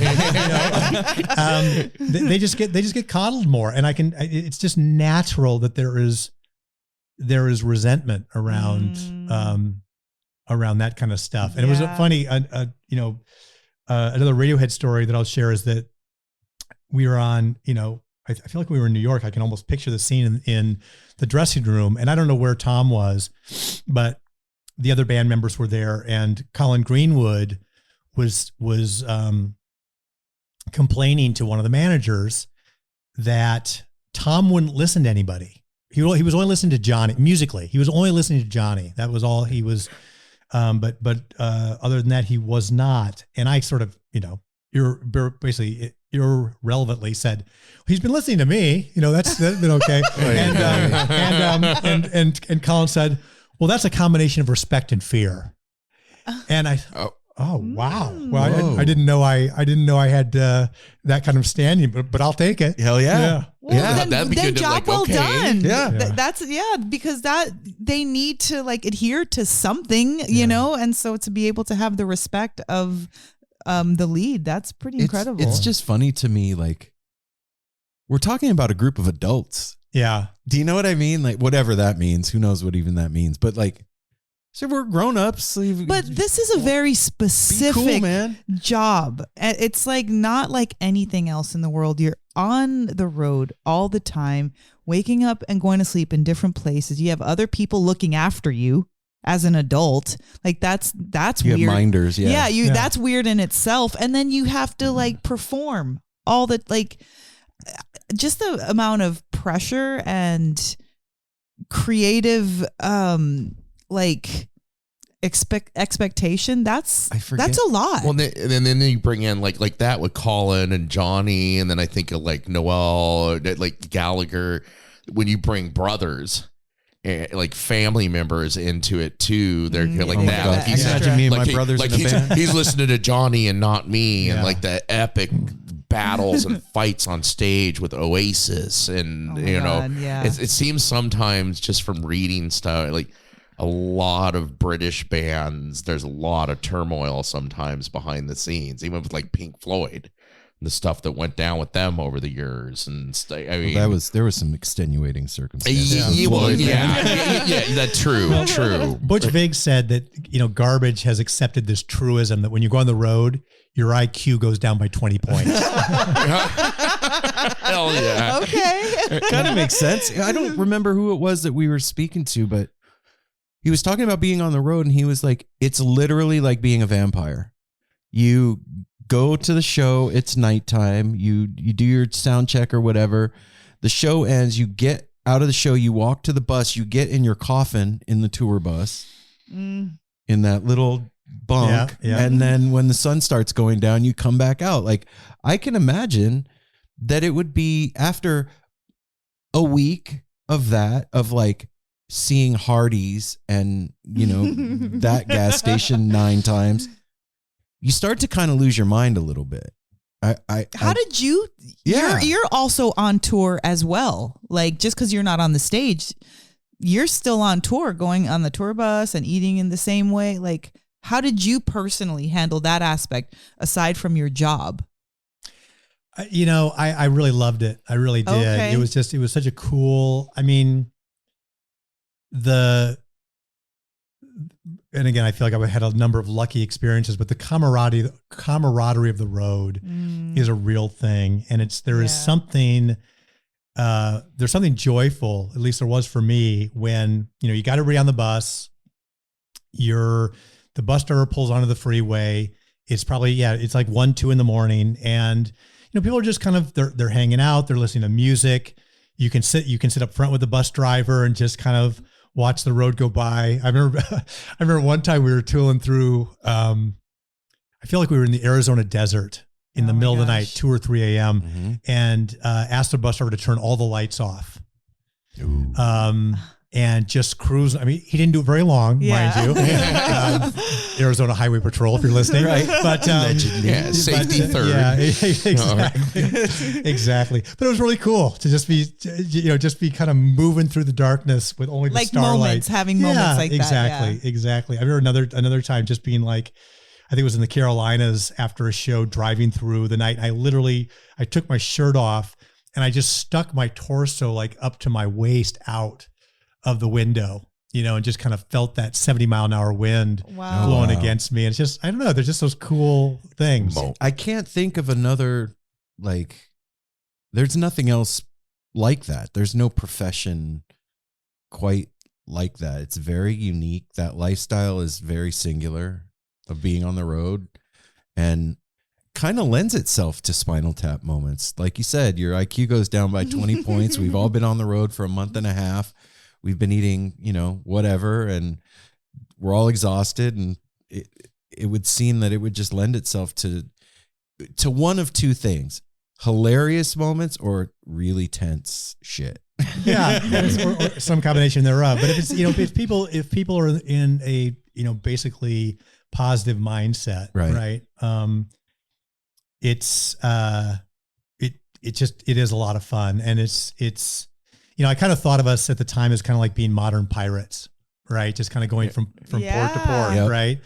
They just get coddled more, and it's just natural that there is resentment around that kind of stuff. And it was funny, another Radiohead story that I'll share is that we were on, I feel like we were in New York. I can almost picture the scene in the dressing room, and I don't know where Tom was, but the other band members were there, and Colin Greenwood was complaining to one of the managers that Tom wouldn't listen to anybody. He was only listening to Johnny musically. He was only listening to Johnny. That was all he was. But other than that, he was not. And I sort of, irrelevantly said, he's been listening to me. That's been okay. And Colin said, well, that's a combination of respect and fear. And I, oh wow. Well, I didn't know I had that kind of standing, but I'll take it. Hell yeah. Well, that'd be good. Job well done. Yeah. That's because that they need to like adhere to something, and so to be able to have the respect of the lead, that's pretty incredible. It's just funny to me, like, we're talking about a group of adults. Yeah. Do you know what I mean? Like, whatever that means, who knows what even that means, but like, so we're grown-ups. But this is a very specific job. It's like not like anything else in the world. You're on the road all the time, waking up and going to sleep in different places. You have other people looking after you. as an adult. Like that's You weird. have minders, yeah. That's weird in itself. And then you have to like perform all the, like, just the amount of pressure and creative like expectation. That's a lot. Well, and then you bring in like that with Colin and Johnny, and then I think of like Noel, like Gallagher. When you bring brothers, like family members into it too, they're like that. Like he's imagine me and my brothers in a band. He's listening to Johnny and not me, and like the epic battles and fights on stage with Oasis, and it seems sometimes just from reading stuff like a lot of British bands, there's a lot of turmoil sometimes behind the scenes, even with like Pink Floyd, the stuff that went down with them over the years. And I mean, there was some extenuating circumstances. That's true. True. Butch Vig said that, Garbage has accepted this truism that when you go on the road, your IQ goes down by 20 points. Hell yeah. Okay. Kind of makes sense. I don't remember who it was that we were speaking to, but he was talking about being on the road, and he was like, it's literally like being a vampire. You go to the show, it's nighttime, you do your sound check or whatever. The show ends, you get out of the show, you walk to the bus, you get in your coffin in the tour bus, in that little bunk, and then when the sun starts going down, you come back out. Like, I can imagine that it would be after a week of that, of like seeing Hardee's and that gas station 9 times, you start to kind of lose your mind a little bit. How did you? Yeah, you're also on tour as well. Like, just because you're not on the stage, you're still on tour, going on the tour bus and eating in the same way. Like, how did you personally handle that aspect aside from your job? I really loved it. I really did. Okay. It was such a cool, and again, I feel like I had a number of lucky experiences, but the camaraderie of the road is a real thing. And there's something joyful, at least there was for me, when, you got everybody on the bus, the bus driver pulls onto the freeway. It's probably, it's like 1, 2 in the morning. And, people are just kind of, they're hanging out, they're listening to music. You can sit up front with the bus driver and just kind of watch the road go by. I remember one time we were tooling through, I feel like we were in the Arizona desert in the middle of the night, 2 or 3 a.m. And asked the bus driver to turn all the lights off. And just cruise. I mean, he didn't do it very long, mind you. Arizona Highway Patrol, if you're listening. Right. But safety third. Yeah, exactly. Exactly. But it was really cool to just be kind of moving through the darkness with only the like starlight. Having moments like exactly, that. Exactly. I remember another time just being like, I think it was in the Carolinas after a show, driving through the night. I took my shirt off and I just stuck my torso like up to my waist out of the window, and just kind of felt that 70-mile-an-hour wind blowing against me. And it's just, I don't know, there's just those cool things. I can't think of another, like, there's nothing else like that. There's no profession quite like that. It's very unique. That lifestyle is very singular of being on the road, and kind of lends itself to Spinal Tap moments. Like you said, your IQ goes down by 20 points. We've all been on the road for a month and a half. We've been eating, whatever, and we're all exhausted. And it would seem that it would just lend itself to one of two things: hilarious moments or really tense shit. Yeah, or some combination thereof. But if it's, if people are in a, basically positive mindset, right? It's it is a lot of fun, and it's. I kind of thought of us at the time as kind of like being modern pirates, right? Just kind of going from port to port, right?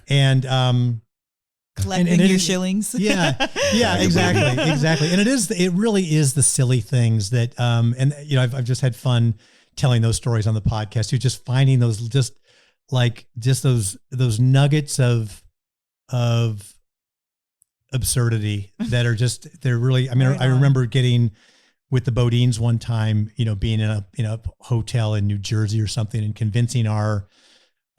And collecting your shillings. Yeah, exactly. And it really is the silly things that, and I've just had fun telling those stories on the podcast. You're just finding those, those nuggets of absurdity that are they're really. I mean, I remember getting with the Bodines one time, being in a hotel in New Jersey or something, and convincing our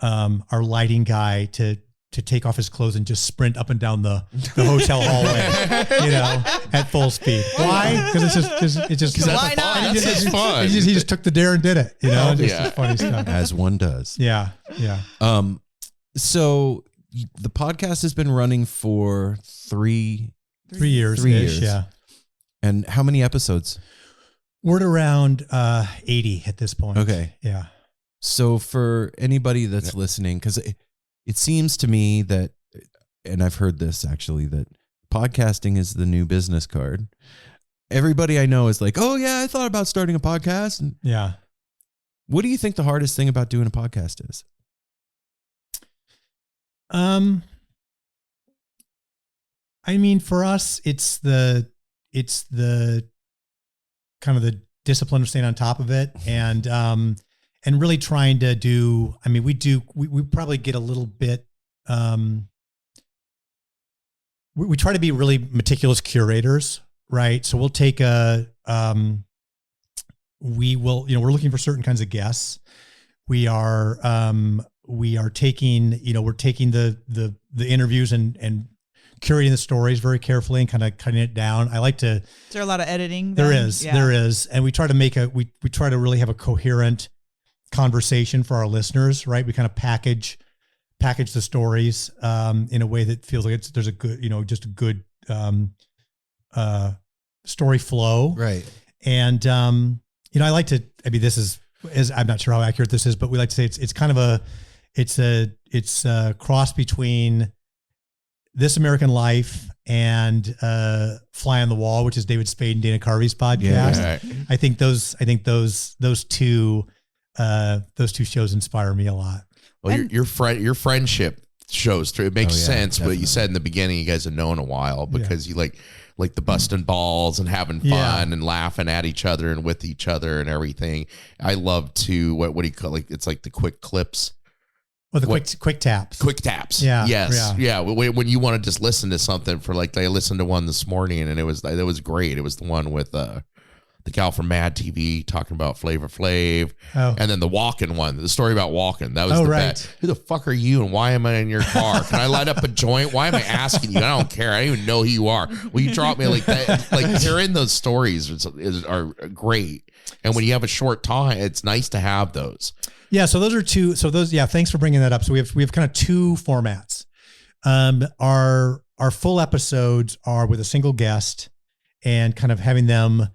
our lighting guy to take off his clothes and just sprint up and down the hotel hallway, you know, at full speed. Why? Because it's just Why not? It's just fun. He just took the dare and did it, you know. Just Yeah. funny stuff. As one does. Yeah. So the podcast has been running for 3 years. 3 years. Yeah. And how many episodes? We're at around 80 at this point. Okay. Yeah. So for anybody that's listening, because it seems to me that, and I've heard this actually, that podcasting is the new business card. Everybody I know is like, oh yeah, I thought about starting a podcast. And Yeah. what do you think the hardest thing about doing a podcast is? I mean, for us, it's the kind of the discipline of staying on top of it and really trying to do, I mean, we probably get a little bit, we try to be really meticulous curators, right? So we'll take we're looking for certain kinds of guests. We are taking the interviews and curating the stories very carefully and kind of cutting it down. I like to. Is there a lot of editing? There then? is, Yeah. there is, and we try to make we try to really have a coherent conversation for our listeners, right? We kind of package the stories in a way that feels like there's a good, just a good story flow, Right. And I like to. I mean, this is I'm not sure how accurate this is, but we like to say it's kind of it's a cross between This American Life and Fly on the Wall, which is David Spade and Dana Carvey's podcast. Yeah. I think those two shows inspire me a lot. Well, your friendship shows through. It makes sense definitely. what you said in the beginning. You guys have known a while because you like the busting balls and having fun Yeah. and laughing at each other and with each other and everything. I love to what do you call it's like the quick clips. Well, the quick taps. Quick taps. Yeah, Yes. yeah. Yeah. When you want to just listen to something for I listened to one this morning and it was great. It was the one with the gal from Mad TV talking about Flavor Flav. Oh. And then the walking one, the story about walking. That was Oh, the right. bet. Who the fuck are you and why am I in your car? Can I light up a joint? Why am I asking you? I don't care. I don't even know who you are. Will you drop me like that? Like hearing those stories are great. And when you have a short time, it's nice to have those. Yeah, so those are two. So those, thanks for bringing that up. So we have kind of two formats. Our full episodes are with a single guest and kind of having them.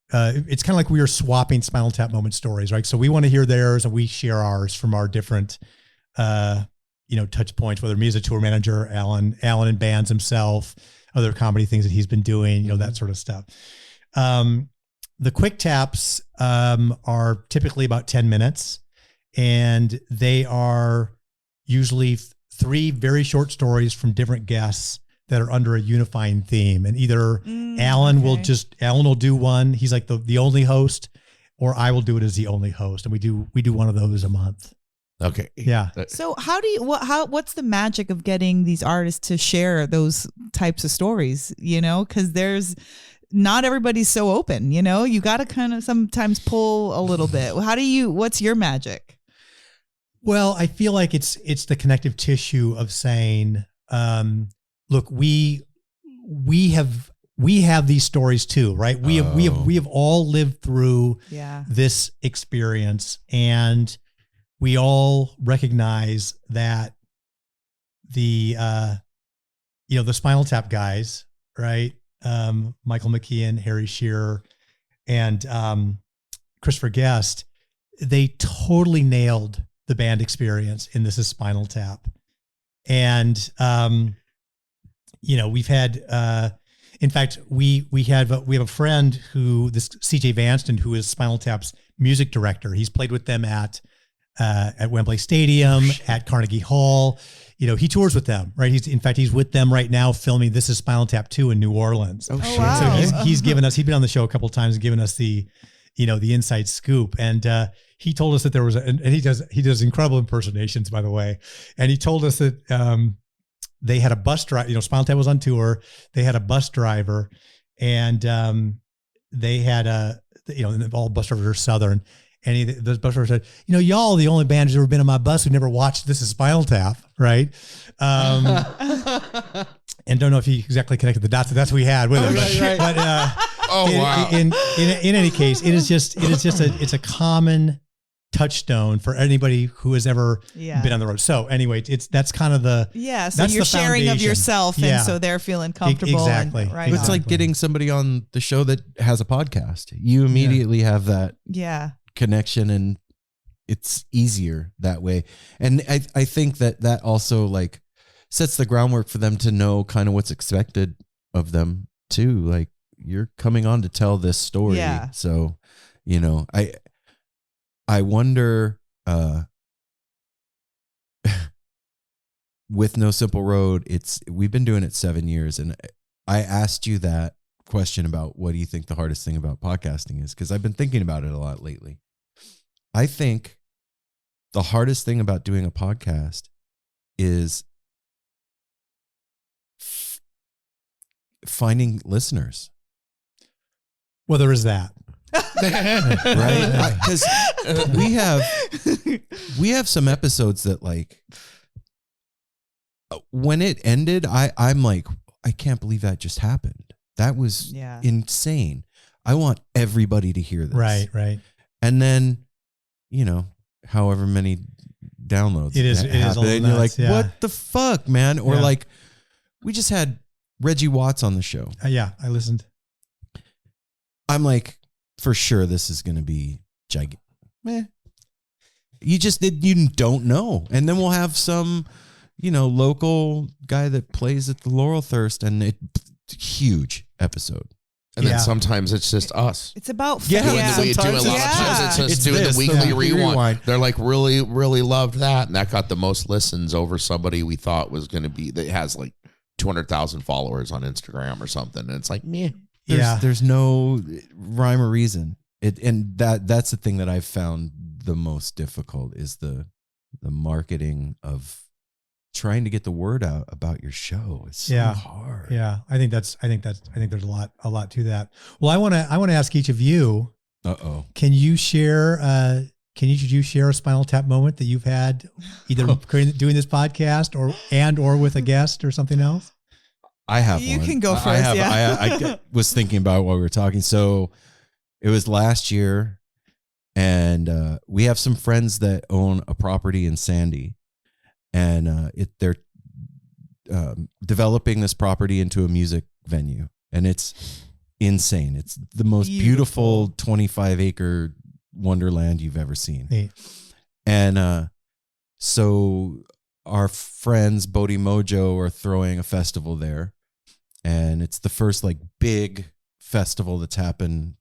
It's kind of like we are swapping Spinal Tap moment stories, right? So we want to hear theirs and we share ours from our different, touch points. Whether me as a tour manager, Alan in bands himself, other comedy things that he's been doing, that sort of stuff. The quick taps are typically about 10 minutes. And they are usually 3 very short stories from different guests that are under a unifying theme. And either Alan will do one. He's like the only host, or I will do it as the only host. And we do one of those a month. Okay. Yeah. So what's the magic of getting these artists to share those types of stories? Because not everybody's so open. You got to kind of sometimes pull a little bit. What's your magic? Well, I feel like it's the connective tissue of saying, look, we have these stories too, right? We have all lived through this experience, and we all recognize that the Spinal Tap guys, right? Michael McKeon, Harry Shearer, and Christopher Guest, they totally nailed the band experience in This Is Spinal Tap. And, we've had, in fact, we have a friend this CJ Vanston, who is Spinal Tap's music director. He's played with them at Wembley Stadium, at Carnegie Hall. He tours with them, right? He's with them right now filming This Is Spinal Tap 2 in New Orleans. Oh, shit. Wow. So he's been on the show a couple of times and given us the inside scoop. And he told us that there was and he does incredible impersonations, by the way. And he told us that they had a bus driver, Spinal Tap was on tour. They had a bus driver, and they had all bus drivers are Southern. And those bus drivers said, y'all are the only band who's ever been on my bus who never watched This Is Spinal Tap, right? And don't know if he exactly connected the dots. That's what we had with him. Right. But wow. In any case, it's a common touchstone for anybody who has ever been on the road. So anyway, that's kind of the so you're sharing of yourself, and so they're feeling comfortable. Exactly. And, right. It's like getting somebody on the show that has a podcast. You immediately have that connection, and it's easier that way. And I think that also like sets the groundwork for them to know kind of what's expected of them too. Like, you're coming on to tell this story. Yeah. So, I wonder, with No Simple Road, we've been doing it 7 years, and I asked you that question about what do you think the hardest thing about podcasting is, because I've been thinking about it a lot lately. I think the hardest thing about doing a podcast is finding listeners. Well, there is that. Right? Because we have some episodes that, like, when it ended, I'm like, I can't believe that just happened. That was insane. I want everybody to hear this. Right. And then, however many downloads it is happen, and you're like, what the fuck, man? Or like, we just had Reggie Watts on the show. I listened. I'm like, for sure this is going to be gigantic. You don't know. And then we'll have some, local guy that plays at the Laurel Thirst, and huge episode. And then sometimes it's just us. It's about doing a lot of times it's doing the weekly rewind. They're like, really, really loved that, and that got the most listens over somebody we thought was going to be that has like 200,000 followers on Instagram or something. And it's like, meh. There's no rhyme or reason. That's the thing that I've found the most difficult is the marketing of trying to get the word out about your show. It's so hard. Yeah. I think there's a lot to that. Well, I want to ask each of you, can you share a Spinal Tap moment that you've had either doing this podcast or with a guest or something else? I have You one. can go first. I was thinking about it while we were talking. So it was last year, and we have some friends that own a property in Sandy, and they're developing this property into a music venue, and it's insane. It's the most beautiful 25-acre wonderland you've ever seen. Hey. And so our friends Bodhi Mojo are throwing a festival there. And it's the first like big festival that's happened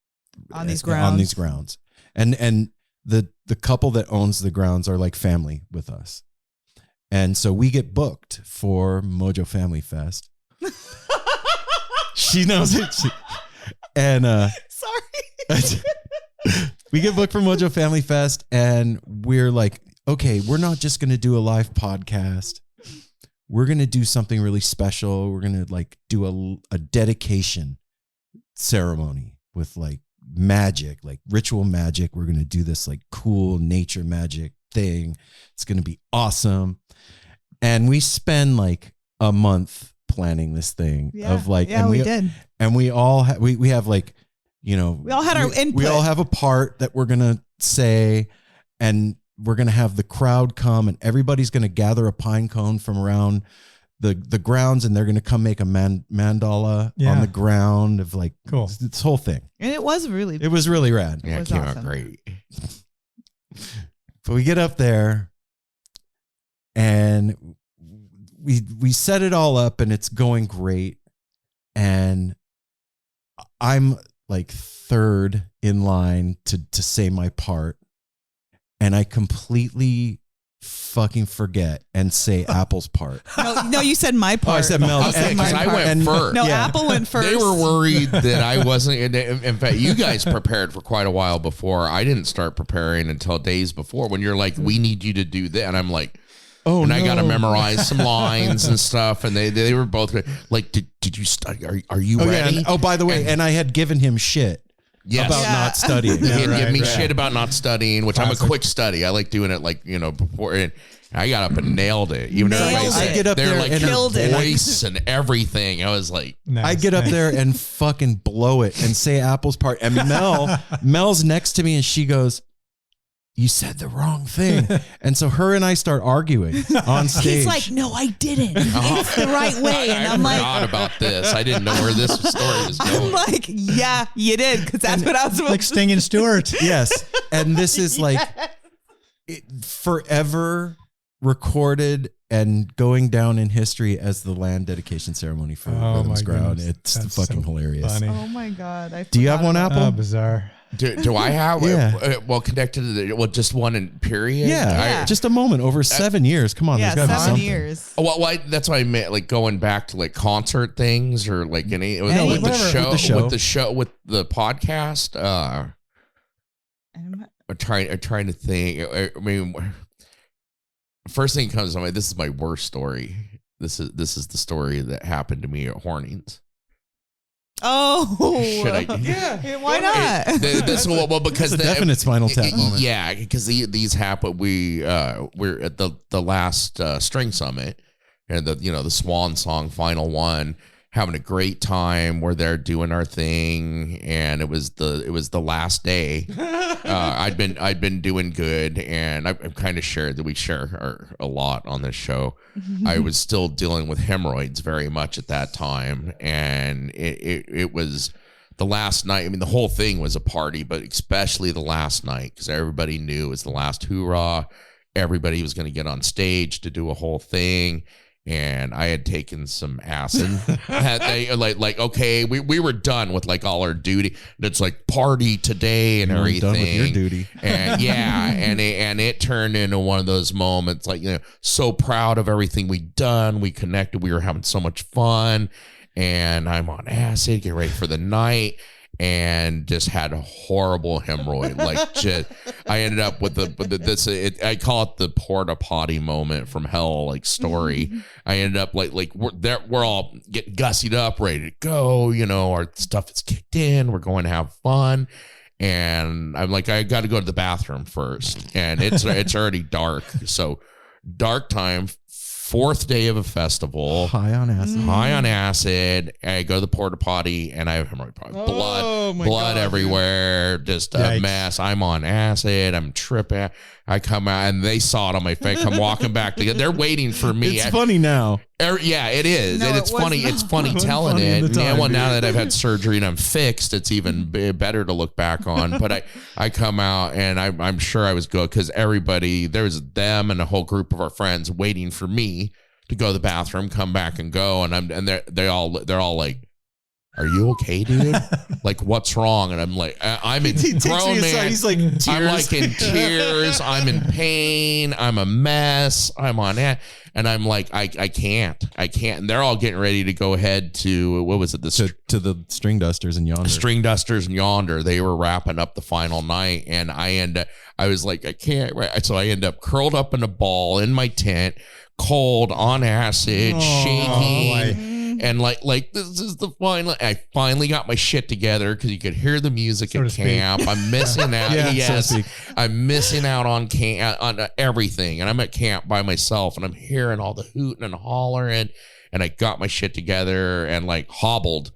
on these grounds. And the couple that owns the grounds are like family with us. And so we get booked for Mojo Family Fest. She knows it. Sorry. We get booked for Mojo Family Fest, and we're like, okay, we're not just going to do a live podcast. We're going to do something really special. We're going to like do a dedication ceremony with like magic, like ritual magic. We're going to do this like cool nature magic thing. It's going to be awesome. And we spend like a month planning this thing of like, and we did. And we all we have like, we all had our input. We all have a part that we're going to say, and we're going to have the crowd come, and everybody's going to gather a pine cone from around the grounds, and they're going to come make a mandala on the ground of like this whole thing. And it was really rad. Yeah, it came out great. But we get up there, and we set it all up, and it's going great. And I'm like third in line to say my part. And I completely fucking forget and say Apple's part. No, you said my part. Oh, I said Mel. Because I went first. No, Apple went first. They were worried that I wasn't. In fact, you guys prepared for quite a while before. I didn't start preparing until days before when you're like, we need you to do that. And I'm like, I got to memorize some lines and stuff. And they were both like, did you study? Are you ready? Yeah, by the way, and I had given him shit Yes. about not studying. He'd right, give me right. shit about not studying, which Classic. I'm a quick study. I like doing it like, before it. I got up and nailed it. Even Nailed everybody it. said I get up they're there like and your Killed it. voice and everything. I was like, Nice, I get up nice. there and fucking blow it and say Apple's part. And Mel's next to me and she goes, "You said the wrong thing." And so her and I start arguing on stage. He's like, "No, I didn't. It's the right way." And I I'm forgot like, about this. I didn't know where this story was I'm going. like, "Yeah, you did," because that's what I was supposed Like Sting and Stewart. Yes. And this is like forever recorded and going down in history as the land dedication ceremony for Oh Rhythm's my Ground. goodness. It's That's fucking so hilarious. funny. Oh my God. Do you have one, Apple? Oh, bizarre. Do I have? Yeah. Well, connected to just one in period. Yeah. Just a moment over 7 years. Come on. Yeah, There's got to be 7 something. years. Well, that's what I meant. Like going back to like concert things or like any with the whatever. show, with the podcast. I'm- I'm trying to think. I mean, first thing comes to mind. This is my worst story. This is the story that happened to me at Hornings. Oh, Should I? Yeah, why not? This well because It's a definite Spinal Tap moment. Yeah, because these happen. We're at the last string summit and the Swan Song final one, having a great time. We're there doing our thing, and it was the last day. I'd been doing good, and I've kind of shared that we share a lot on this show. I was still dealing with hemorrhoids very much at that time, and it was the last night. I mean, the whole thing was a party, but especially the last night because everybody knew it was the last hoorah. Everybody was going to get on stage to do a whole thing. And I had taken some acid. Okay, we were done with like all our duty. It's like party today and You were everything. done with your duty. And yeah, and it turned into one of those moments like, so proud of everything we'd done. We connected. We were having so much fun. And I'm on acid, get ready for the night. And just had a horrible hemorrhoid. I ended up with I call it the porta potty moment from hell, story. I ended up we're all getting gussied up, ready to go. Our stuff is kicked in. We're going to have fun. And I'm like, I got to go to the bathroom first. And it's already dark. So dark time. 4th day of a festival. High on acid. I go to the porta potty and I have hemorrhoid problem. Blood everywhere. Just a Yikes. mess. I'm on acid. I'm tripping. I come out and they saw it on my face. I'm walking back together. They're waiting for me. It's funny now. Yeah, it is. No, and it's it was funny. not. It's funny It was telling funny at it. the time, Now that I've had surgery and I'm fixed, it's even better to look back on. But I come out and I'm sure I was good because everybody, there's them and a whole group of our friends waiting for me to go to the bathroom, come back and go. And they're all like, "Are you okay, dude? Like, what's wrong?" And I'm like, I'm in grown man. He's like tears. I'm like in tears. I'm in pain. I'm a mess. I'm on it. And I'm like, I can't. And they're all getting ready to go ahead to, what was it? to the string dusters and yonder. String Dusters and Yonder. They were wrapping up the final night. And I was like, I can't. So I end up curled up in a ball in my tent, cold, on acid, shaking. And like this is the final. I finally got my shit together because you could hear the music So to at speak. camp. I'm missing out. Yeah, so to Yes, speak. I'm missing out on camp on everything. And I'm at camp by myself, and I'm hearing all the hooting and hollering. And I got my shit together and hobbled.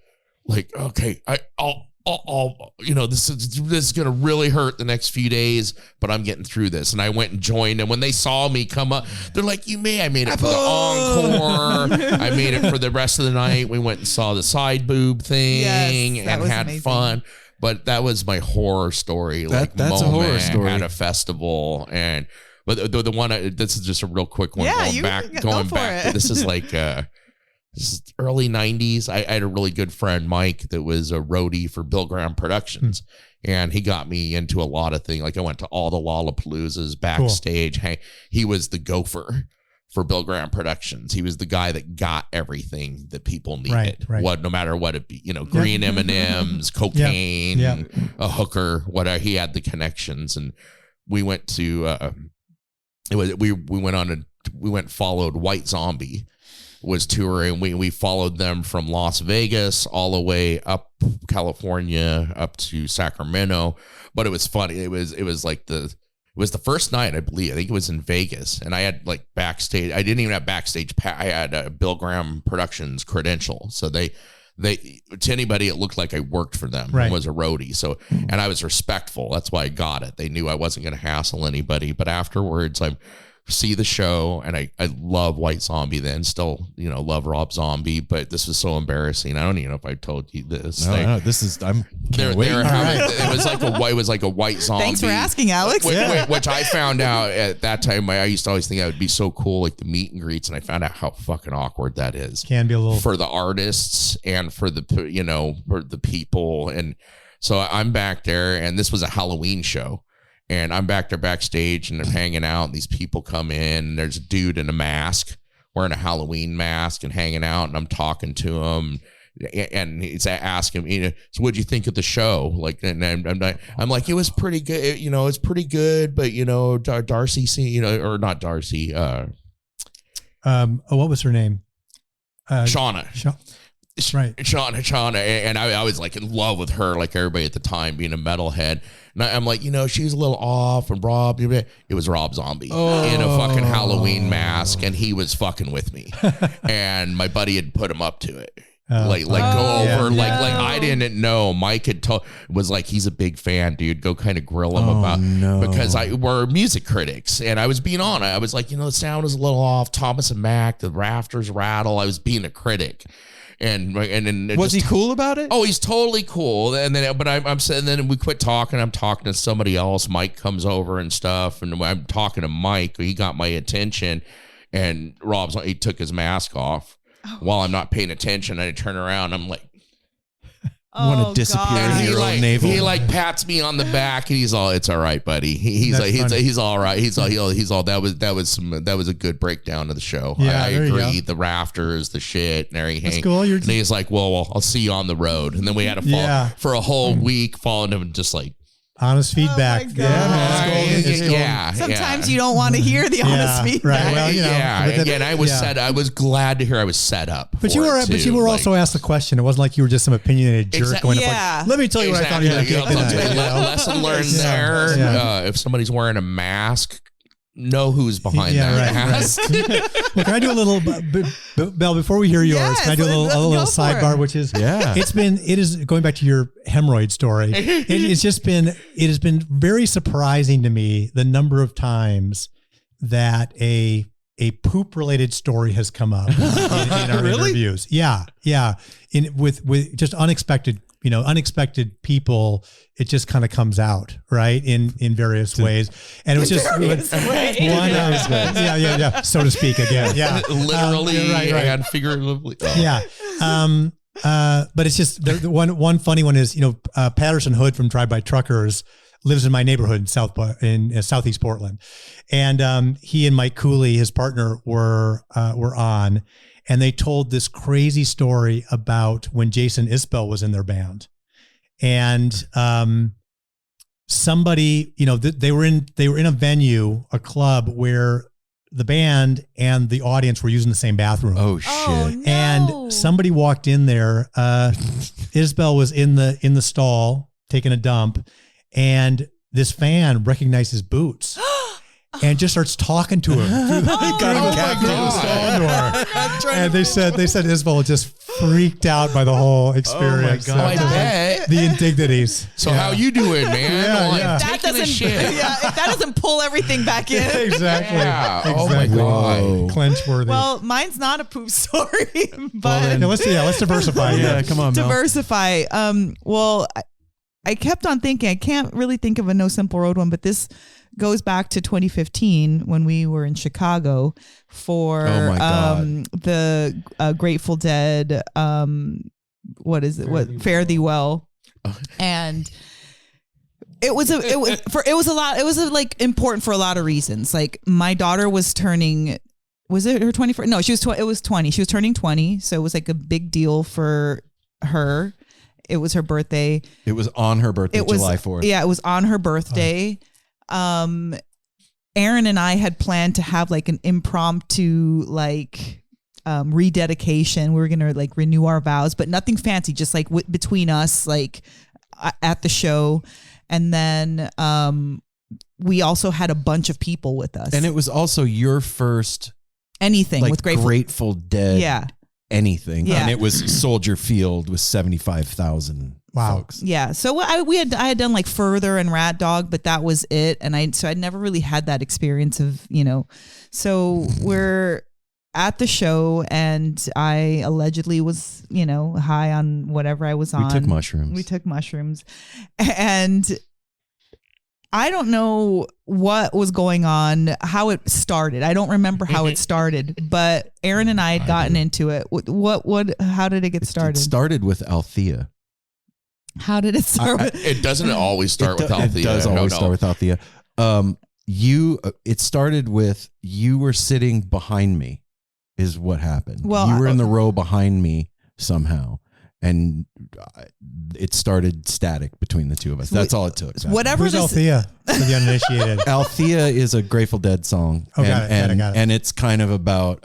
Like, okay, I'll this is gonna really hurt the next few days, but I'm getting through this. And I went and joined, and when they saw me come up, they're like, I made it for the encore. I made it for the rest of the night. We went and saw the side boob thing Yes, that and was had amazing. fun. But that was my horror story. That's a horror story. at a festival. But the one, this is just a real quick one. Yeah, Going for back. it. This is this is early 90s. I had a really good friend, Mike, that was a roadie for Bill Graham Productions. And he got me into a lot of things. Like I went to all the Lollapaloozas backstage. Cool. He was the gopher for Bill Graham Productions. He was the guy that got everything that people needed. Right. No matter what it be, green M&Ms, cocaine, a hooker, whatever. He had the connections. And we went to, we went followed White Zombie was touring. We followed them from Las Vegas all the way up California up to Sacramento. But it was funny. It was like it was the first night, I believe. I think it was in Vegas, and I had like backstage. I didn't even have backstage. I had a Bill Graham Productions credential, so they to anybody it looked like I worked for them. Right. And was a roadie. So, and I was respectful. That's why I got it. They knew I wasn't going to hassle anybody. But afterwards, I see the show, and I love White Zombie then, still, love Rob Zombie, but this was so embarrassing. I don't even know if I told you this. No, this is, I'm they're having, it was like a White Zombie. Thanks for asking, Alex. Which I found out at that time. I used to always think I would be so cool, like the meet and greets, and I found out how fucking awkward that is. Can be a little for the artists and for the for the people. And so I'm back there, and this was a Halloween show. And I'm back there backstage, and I'm hanging out, and these people come in, and there's a dude in a mask, wearing a Halloween mask and hanging out, and I'm talking to him, and he's asking me, so what'd you think of the show? Like, and I'm like, it was pretty good, it's pretty good, but Darcy, or not Darcy, what was her name? Shauna. Right. Shauna, and I was like in love with her, like everybody at the time, being a metalhead. And I'm like, she was a little off, and Rob, it was Rob Zombie in a fucking Halloween mask, and he was fucking with me. And my buddy had put him up to it. Like I didn't know. Mike had was like, he's a big fan, dude. Go kind of grill him because we're music critics, and I was being on it. I was like, the sound is a little off. Thomas and Mack, the rafters rattle. I was being a critic. And then was he cool about it? Oh, he's totally cool. And then, but I'm saying, then we quit talking. I'm talking to somebody else. Mike comes over and stuff, and I'm talking to Mike. He got my attention, and he took his mask off while I'm not paying attention. I turn around. I'm like, I want to disappear and in your own navel. He like pats me on the back, and he's all, it's all right, buddy. He's all right. He's all that was a good breakdown of the show. Yeah, I agree. The rafters, the shit, and everything. That's cool. And he's like, well, I'll see you on the road. And then we had to fall for a whole week following him, just like honest feedback. Sometimes you don't want to hear the honest feedback. Right. Well, Again, I was glad to hear I was set up. But you were also asked the question. It wasn't like you were just some opinionated jerk going up like, let me tell you what I thought you were going to think. Lesson learned there. Yeah. If somebody's wearing a mask, know who's behind that mask. Well, can I do a little, Belle, before we hear yours, can I do a little sidebar, which is, it is going back to your hemorrhoid story. It has been very surprising to me the number of times that a poop related story has come up in our interviews. Yeah. With just unexpected people, it just kind of comes out, right, in various ways. And it was just one, so to speak, again. Yeah. Literally and figuratively. Oh. Yeah. But it's just the one funny one is, Patterson Hood from Drive By Truckers lives in my neighborhood in Southeast Portland. And he and Mike Cooley, his partner, were on, and they told this crazy story about when Jason Isbell was in their band. And somebody, they were in a venue, a club where the band and the audience were using the same bathroom. Oh shit. Oh, no. And somebody walked in there. Isbell was in the stall taking a dump, and this fan recognized his boots. And just starts talking to him. And they said Isbell just freaked out by the whole experience. Oh my God. I bet. The indignities. So how you doing, man? Yeah. If that doesn't pull everything back in. Exactly. Yeah. Exactly. Oh my God. Clench-worthy. Well, mine's not a poop story, but let's diversify. Yeah, come on, Mel. Diversify. Well, I kept on thinking, I can't really think of a No Simple Road one, but this goes back to 2015 when we were in Chicago for the Grateful Dead. What is it? Fare Thee Well. And it was important for a lot of reasons. Like, my daughter was turning, was it her 21st? No, it was 20. She was turning 20. So it was like a big deal for her. It was her birthday. It was on her birthday, July 4th. Yeah, it was on her birthday. Aaron and I had planned to have like an impromptu rededication. We were gonna like renew our vows, but nothing fancy, just like between us, like at the show. And then we also had a bunch of people with us, And it was also your first anything like with Grateful Dead. Yeah. Anything. Yeah. And it was Soldier Field with 75,000 Wow. folks. Yeah. So I had done like Further and Rat Dog, but that was it. And I'd never really had that experience of, so we're at the show and I allegedly was, high on whatever I was on. We took mushrooms. And I don't know what was going on, how it started. I don't remember how it started, but Aaron and I had gotten into it. How did it get started? It started with Althea. How did it start? It doesn't always start with Althea. It does always start with Althea. It started with you were sitting behind me is what happened. Well, you were in the row behind me somehow. And it started static between the two of us. That's all it took. Whatever. Who's Althea for the uninitiated? Althea is a Grateful Dead song. Oh, got it. And it's kind of about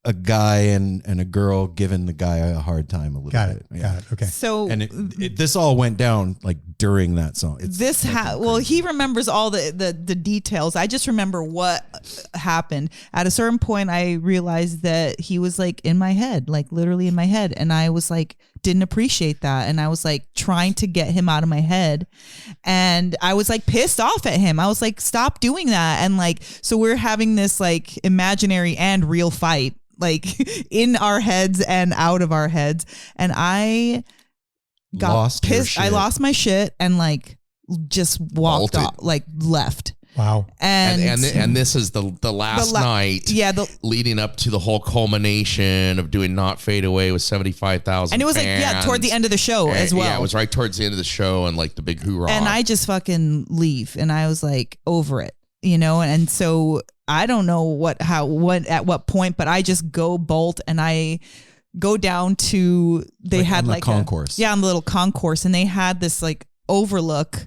a guy and a girl giving the guy a hard time a little bit. Got it. Okay. So And this all went down like during that song. He remembers all the details. I just remember what happened. At a certain point, I realized that he was like in my head, like literally in my head. And I was like, didn't appreciate that. And I was like trying to get him out of my head. And I was like pissed off at him. I was like, stop doing that. And like, so we're having this like imaginary and real fight, like in our heads and out of our heads. And I got pissed. I lost my shit and like just walked off, like left. Wow. And this is the last night. Yeah. Leading up to the whole culmination of doing Not Fade Away with 75,000 And it was fans. like, toward the end of the show as well. Yeah, it was right towards the end of the show and like the big hoorah. And I just fucking leave. And I was like over it, and so I don't know at what point, but I just go bolt and I go down to, they had on the like concourse. on the little concourse, and they had this like overlook,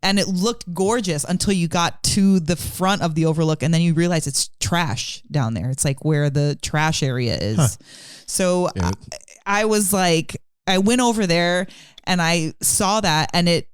and it looked gorgeous until you got to the front of the overlook, and then you realize it's trash down there. It's like where the trash area is. Huh. So yeah. I was like, I went over there and I saw that, and it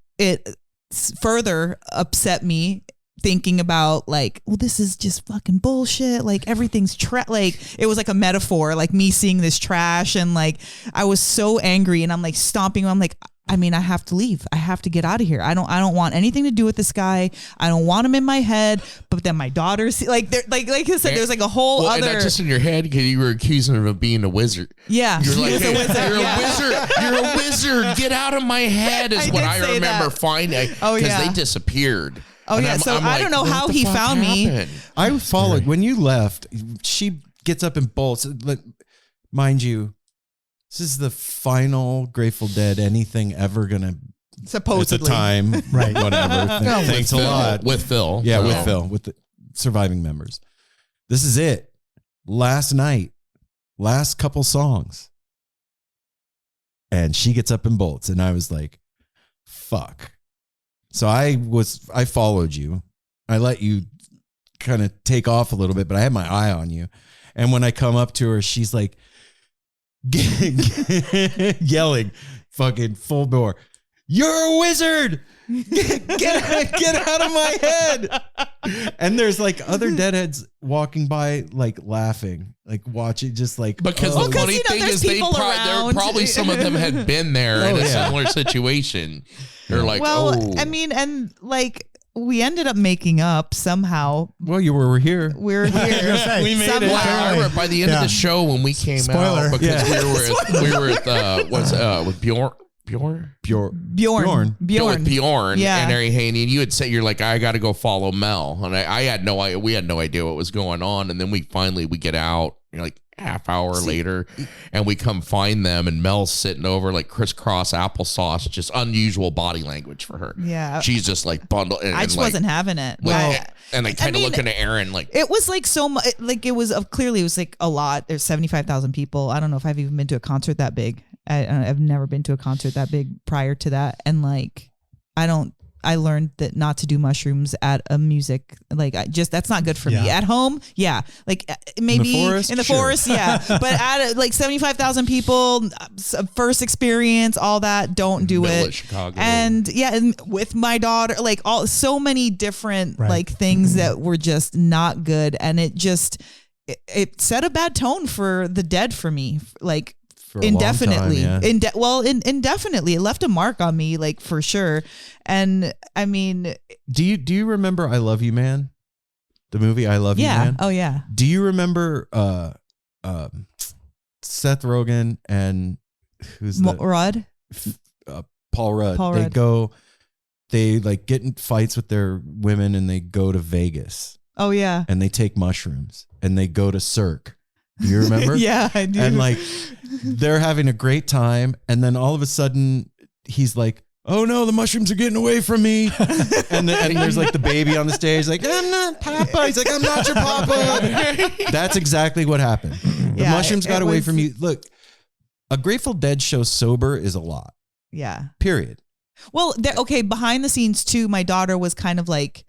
further upset me, thinking about like, well, this is just fucking bullshit. Like everything's like, it was like a metaphor, like me seeing this trash. And like, I was so angry, and I'm like stomping. I'm like, I mean, I have to leave. I have to get out of here. I don't want anything to do with this guy. I don't want him in my head. But then my daughters, like I said, there's like a whole other. And not just in your head, because you were accusing him of being a wizard. Yeah, you're like, a wizard. You're a wizard. You're a wizard. Get out of my head is what I remember finding. Because they disappeared. Oh and yeah, so I don't know how he found me. I followed when you left. She gets up and bolts. Mind you, this is the final Grateful Dead anything ever gonna supposedly at the time, right? Whatever. Thanks a lot with Phil. Yeah, with Phil, with the surviving members. This is it. Last night, last couple songs, and she gets up and bolts, and I was like, "Fuck." So I followed you. I let you kind of take off a little bit, but I had my eye on you. And when I come up to her, she's like yelling, fucking full bore, "You're a wizard! Get out of my head!" And there's like other deadheads walking by, like laughing, like watching, just like, because the funny thing is probably some of them had been there in a similar situation. They're like, I mean, and like we ended up making up somehow. Well, you were here. We're here. We made it. Well, by the end of the show when we came out, because we were with Bjorn. Yeah. And everything, and you had said, you're like, I got to go follow Mel, and I had no idea. We had no idea what was going on, and then we get out. You're like half hour later, and we come find them, and Mel's sitting over like crisscross applesauce, just unusual body language for her. Yeah, she's just like bundled. I just wasn't having it. And I kind of looking at Aaron like it was like so much. Like it was clearly it was like a lot. There's 75,000 people. I don't know if I've even been to a concert that big. I've never been to a concert that big prior to that, and like I don't I learned that not to do mushrooms at a music, like that's not good for me. At home, yeah. Like maybe in the forest, yeah. But at like 75,000 people, first experience, all that, don't do it. Chicago. And and with my daughter, like so many different like things that were just not good. And it set a bad tone for the Dead for me. Like, for indefinitely, indefinitely, it left a mark on me, like for sure. And I mean, do you remember I Love You Man, the movie I Love You Man? Oh yeah. Do you remember Seth Rogen and Rudd? Paul Rudd. They like get in fights with their women and they go to Vegas. Oh yeah. And they take mushrooms and they go to Cirque. Do you remember? Yeah, I do. And like they're having a great time, and then all of a sudden he's like, "Oh no, the mushrooms are getting away from me!" and there's like the baby on the stage, like, "I'm not Papa." He's like, "I'm not your Papa." That's exactly what happened. The mushrooms got away from you. Look, a Grateful Dead show sober is a lot. Yeah. Period. Well, behind the scenes too, my daughter was kind of like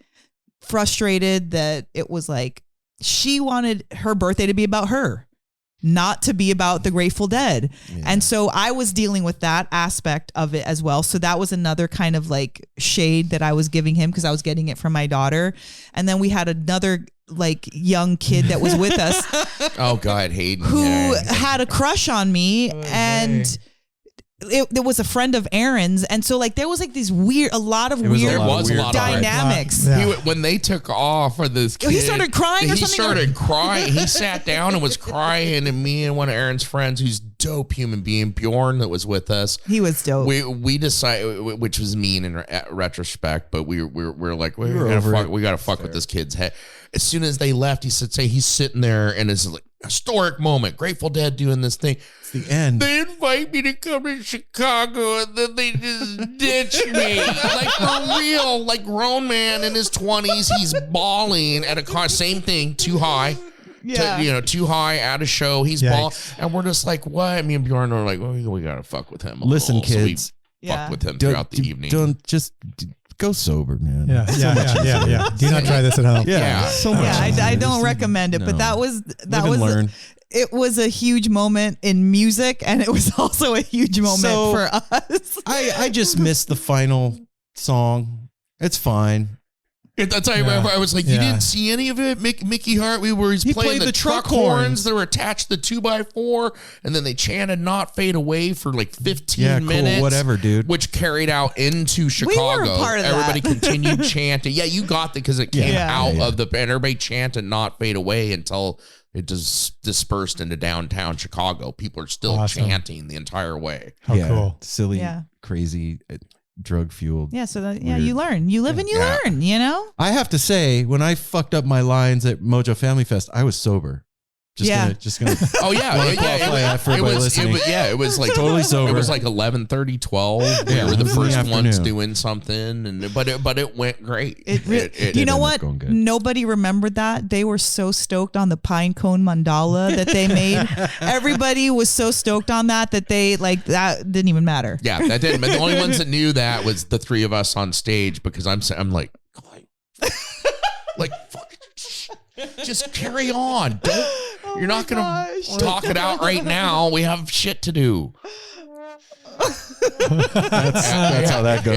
frustrated that it was like she wanted her birthday to be about her, not to be about the Grateful Dead. Yeah. And so I was dealing with that aspect of it as well. So that was another kind of like shade that I was giving him because I was getting it from my daughter. And then we had another like young kid that was with us. Oh God, Hayden. Who had a crush on me. And there was a friend of Aaron's, and so like there was like a lot of weird dynamics. When they took off for this kid, he started crying. He started crying. He sat down and was crying, and me and one of Aaron's friends, who's a dope human being, Bjorn, that was with us. He was dope. We decided, which was mean in retrospect, but we're like we gotta fuck with this kid's head. As soon as they left, he said, he's sitting there, and it's like historic moment. Grateful Dead doing this thing. The end. They invite me to come to Chicago and then they just ditch me. Like for real, like grown man in his 20s, he's bawling at a car. Same thing, too high. Yeah. Too high at a show. He's bawling. And we're just like, what? Me and Bjorn are like, well, we got to fuck with him. Listen, kids. So we fuck with him throughout the evening. Don't just go sober, man. Yeah. Do not try this at home. Yeah. So much. I don't recommend it, but that was learn. It was a huge moment in music, and it was also a huge moment for us. I just missed the final song. It's fine. That's how I was like, you didn't see any of it? Mickey Hart, where he's playing the truck horns that were attached to the 2x4, and then they chanted Not Fade Away for like 15 minutes. Cool, whatever, dude. Which carried out into Chicago. We were a part of Everybody that. continued chanting. Yeah, you got that because it came out of the, and everybody chanted Not Fade Away until it just dispersed into downtown Chicago. People are still chanting the entire way. How cool. Silly, crazy, drug fueled. Yeah, so you learn. You live and you learn, you know? I have to say, when I fucked up my lines at Mojo Family Fest, I was sober. Just gonna oh yeah, it was like totally sober. It was like 11:30, 12. We were the first ones doing something, and but it went great. You know what? Nobody remembered that. They were so stoked on the pine cone mandala that they made. Everybody was so stoked on that they like that didn't even matter. Yeah, that didn't. But the only ones that knew that was the three of us on stage because I'm like fuck. Just carry on. You're not going to talk it out right now. We have shit to do. That's how that goes.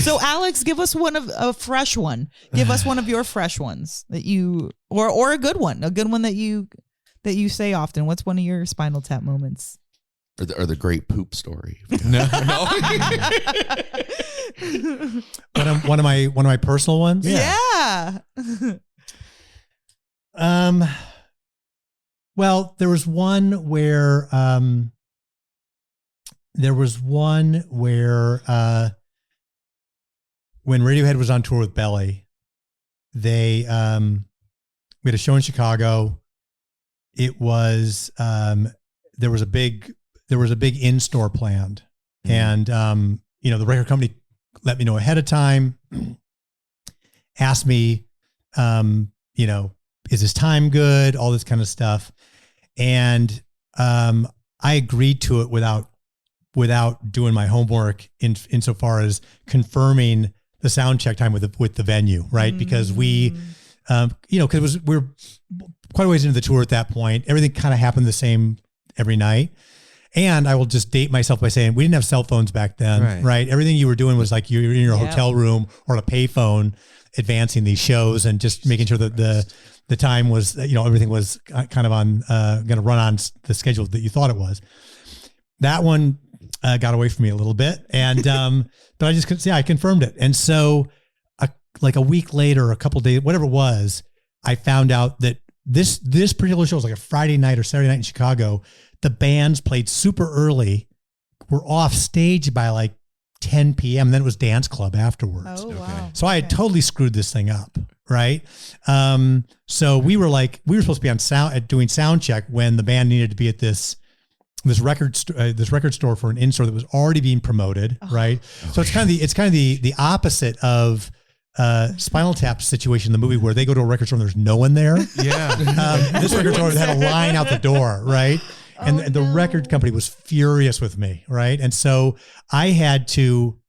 So Alex, give us a fresh one. Give us one of your fresh ones that you, or a good one that you say often. What's one of your Spinal Tap moments? Or the great poop story. No. One of my personal ones. Yeah. Well, there was one where when Radiohead was on tour with Belly, we had a show in Chicago. It was there was a big in-store planned, and the record company let me know ahead of time, asked me, is this time good? All this kind of stuff. And I agreed to it without without doing my homework insofar as confirming the sound check time with the venue, right? Because we, because we're quite a ways into the tour at that point. Everything kind of happened the same every night. And I will just date myself by saying we didn't have cell phones back then, right? Everything you were doing was like you're in your hotel room or a payphone advancing these shows and just making sure that the time was, everything was kind of on, going to run on the schedule that you thought it was. That one got away from me a little bit. And, but I just couldn't say I confirmed it. And so like a week later, a couple of days, whatever it was, I found out that this particular show was like a Friday night or Saturday night in Chicago. The bands played super early. We're off stage by like 10 p.m. Then it was dance club afterwards. Oh, wow. So I had totally screwed this thing up. Right. So we were supposed to be on doing sound check when the band needed to be at this record store for an in-store that was already being promoted. Right. So it's kind of the opposite of Spinal Tap situation in the movie where they go to a record store and there's no one there. Yeah. This record store had a line out the door. Right. And the record company was furious with me. Right. And so I had to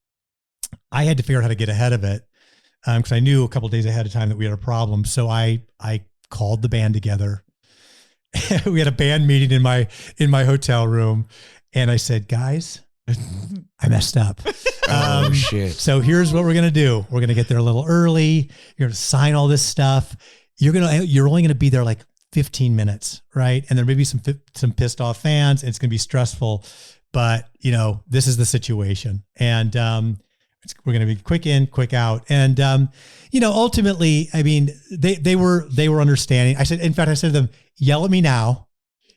figure out how to get ahead of it. Because I knew a couple of days ahead of time that we had a problem. So I called the band together. We had a band meeting in my hotel room. And I said, guys, I messed up. Shit. So here's what we're going to do. We're going to get there a little early. You're going to sign all this stuff. You're only going to be there like 15 minutes, right? And there may be some pissed off fans. It's going to be stressful, but this is the situation. And, we're going to be quick in, quick out. And, ultimately, I mean, they were understanding. I said to them, yell at me now.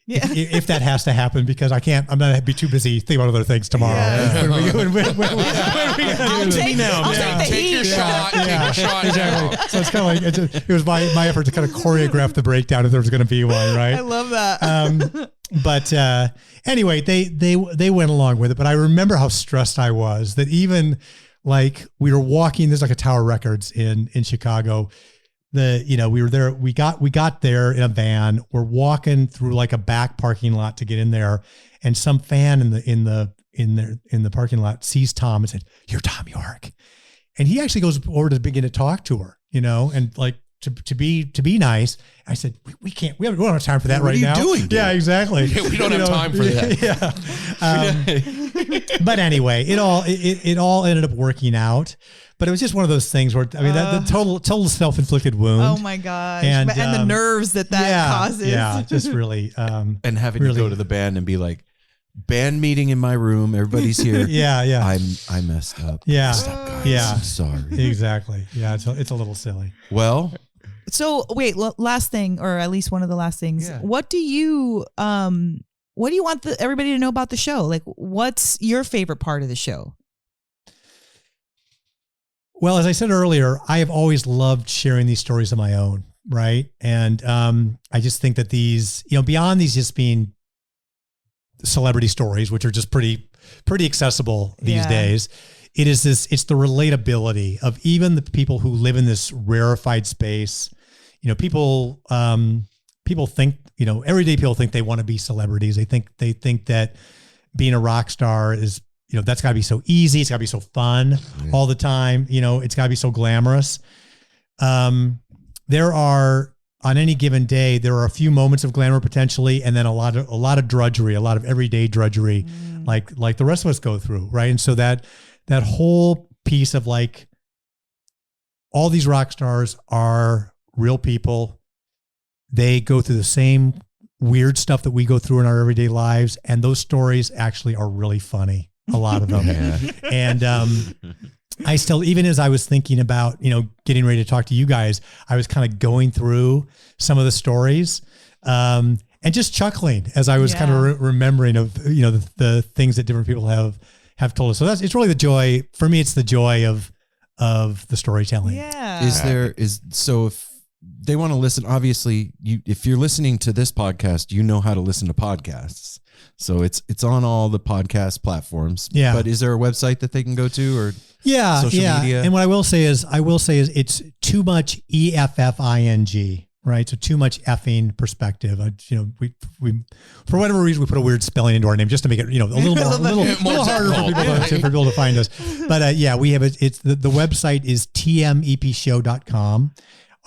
Yeah. If that has to happen, because I'm going to be too busy thinking about other things tomorrow. Yeah. I'll take the heat. Take your shot. Exactly. So it's kind of like, it was my effort to kind of choreograph the breakdown if there was going to be one, right? I love that. But anyway, they went along with it. But I remember how stressed I was that even like we were walking, there's like a Tower Records in Chicago. We were there, we got there in a van. We're walking through like a back parking lot to get in there. And some fan in the parking lot sees Tom and said, "You're Tom York." And he actually goes over to begin to talk to her, and like to be nice. I said, we don't have time for that right now. What are you doing, dude? Yeah, exactly. We don't have time for that. Yeah. But anyway, it all ended up working out. But it was just one of those things where, I mean, the total self-inflicted wound. Oh my gosh. And the nerves that causes. Yeah, just really. And having to go to the band and be like, band meeting in my room, everybody's here. Yeah. I messed up. Yeah. Messed up, guys. Yeah. I'm sorry. Exactly. Yeah, it's a little silly. Well. So wait, last thing, or at least one of the last things. Yeah. What do you want everybody to know about the show? Like, what's your favorite part of the show? Well, as I said earlier, I have always loved sharing these stories of my own, right? And I just think that these, beyond these just being celebrity stories, which are just pretty accessible these days, it's the relatability of even the people who live in this rarefied space. People think, everyday people think they want to be celebrities. They think that being a rock star is, that's gotta be so easy. It's gotta be so fun all the time. It's gotta be so glamorous. There are, on any given day, there are a few moments of glamour potentially, and then a lot of drudgery, a lot of everyday drudgery, like the rest of us go through. Right. And so that whole piece of like, all these rock stars are real people. They go through the same weird stuff that we go through in our everyday lives. And those stories actually are really funny. A lot of them. And I still, even as I was thinking about, getting ready to talk to you guys, I was kind of going through some of the stories and just chuckling as I was kind of remembering of, the things that different people have told us. So it's really the joy for me. It's the joy of the storytelling. Yeah. So if they want to listen, obviously if you're listening to this podcast, how to listen to podcasts. So it's on all the podcast platforms. Yeah. But is there a website that they can go to or social media? And what I will say is it's Too Much Effing right? So Too Much Effin Perspective. We for whatever reason we put a weird spelling into our name just to make it a little harder for people to find us. But we have it. It's the website is tmepshow.com.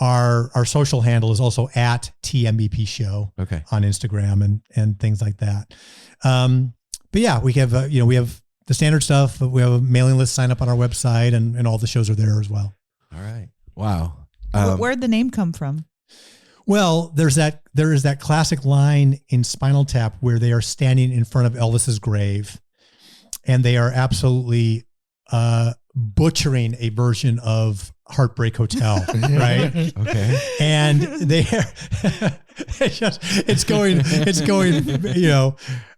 Our social handle is also at tmepshow. Okay. On Instagram and things like that. But yeah, we have we have the standard stuff. We have a mailing list sign up on our website, and all the shows are there as well. All right. Wow. Where'd the name come from? Well, there is that classic line in Spinal Tap where they are standing in front of Elvis's grave, and they are absolutely butchering a version of Heartbreak Hotel, right? Okay. And they it's going,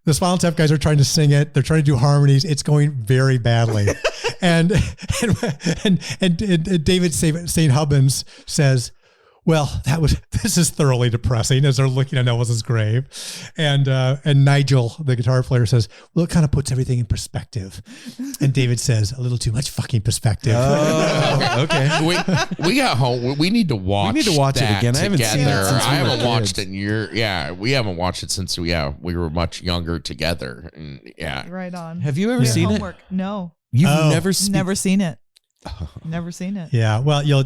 the Spinal Tap guys are trying to sing it. They're trying to do harmonies. It's going very badly. and David St. Hubbins says, well, this is thoroughly depressing, as they're looking at Elvis's grave. And Nigel, the guitar player, says, well, it kind of puts everything in perspective. And David says, a little too much fucking perspective. Oh, okay. We got home. We need to watch. We need to watch it again. I haven't seen it since I we were haven't watched kids. it in years. Yeah, we haven't watched it since we were much younger together. And Right on. Have you ever seen Homework. No. it? You've Oh. never Never seen it. Never seen it. Yeah. Well, you'll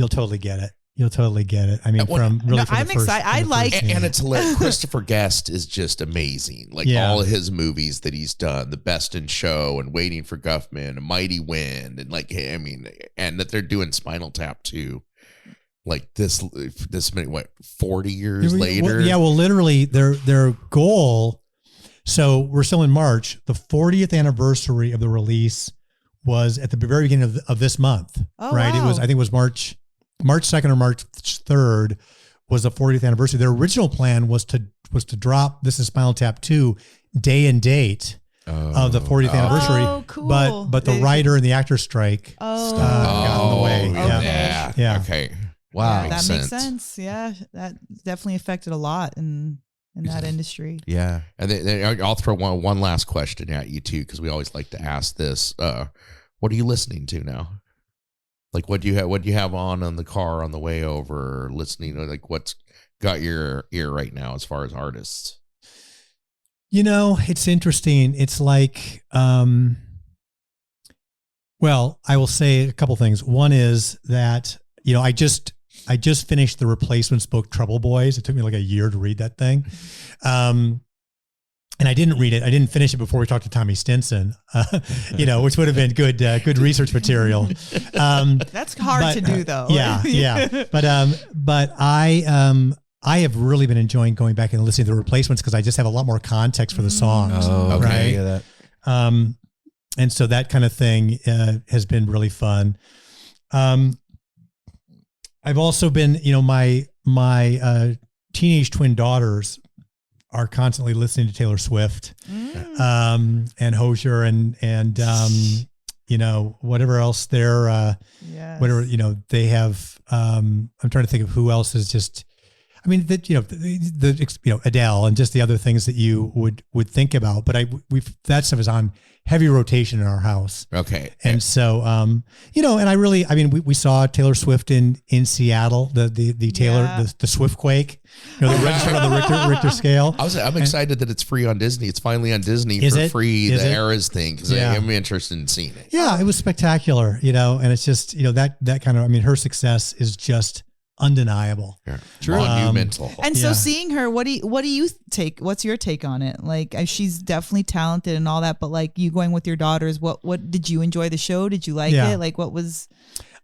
totally get it. You'll totally get it. I mean, from No, the I'm first- excited. I from the like- first And scene. it's hilarious. Christopher Guest is just amazing. Like all of his movies that he's done, The Best in Show and Waiting for Guffman and Mighty Wind, and and that they're doing Spinal Tap too. Like this many 40 years later. Well, literally their goal. So we're still in March. The 40th anniversary of the release was at the very beginning of this month. Oh, right. wow. I think it was March 2nd or March 3rd was the 40th anniversary. Their original plan was to drop This Is Spinal Tap 2 day and date of the 40th anniversary. Oh, cool. But the writer and the actor strike got in the way. Okay. Yeah. Okay. Wow. That makes sense. Yeah, that definitely affected a lot in that industry. Yeah. And then I'll throw one last question at you too, because we always like to ask this. What are you listening to now? Like what do you have on the car on the way over, listening? Like what's got your ear right now as far as artists? It's interesting. It's like, well, I will say a couple things. One is that, I just finished the Replacements book, Trouble Boys. It took me like a year to read that thing. And I didn't read it. I didn't finish it before we talked to Tommy Stinson, which would have been good research material. That's hard to do, though. Yeah. But I have really been enjoying going back and listening to the Replacements because I just have a lot more context for the songs. Oh, okay. Right? Yeah, that. And so that kind of thing has been really fun. I've also been, my teenage twin daughters are constantly listening to Taylor Swift, and Hozier and whatever else they're, whatever, they have, I'm trying to think of who else is just, Adele and just the other things that you would think about, but that stuff is on heavy rotation in our house. Okay. And so, and we saw Taylor Swift in Seattle, the Swift quake, the registered on the Richter scale. I'm excited that it's free on Disney. It's finally on Disney for free, the Eras thing, because I'm interested in seeing it. Yeah, it was spectacular, and it's just, that kind of, her success is just undeniable. Yeah. Monumental. And so seeing her, what do you take? What's your take on it? Like, she's definitely talented and all that, but like you going with your daughters, what did you enjoy the show? Did you like it? Like, what was?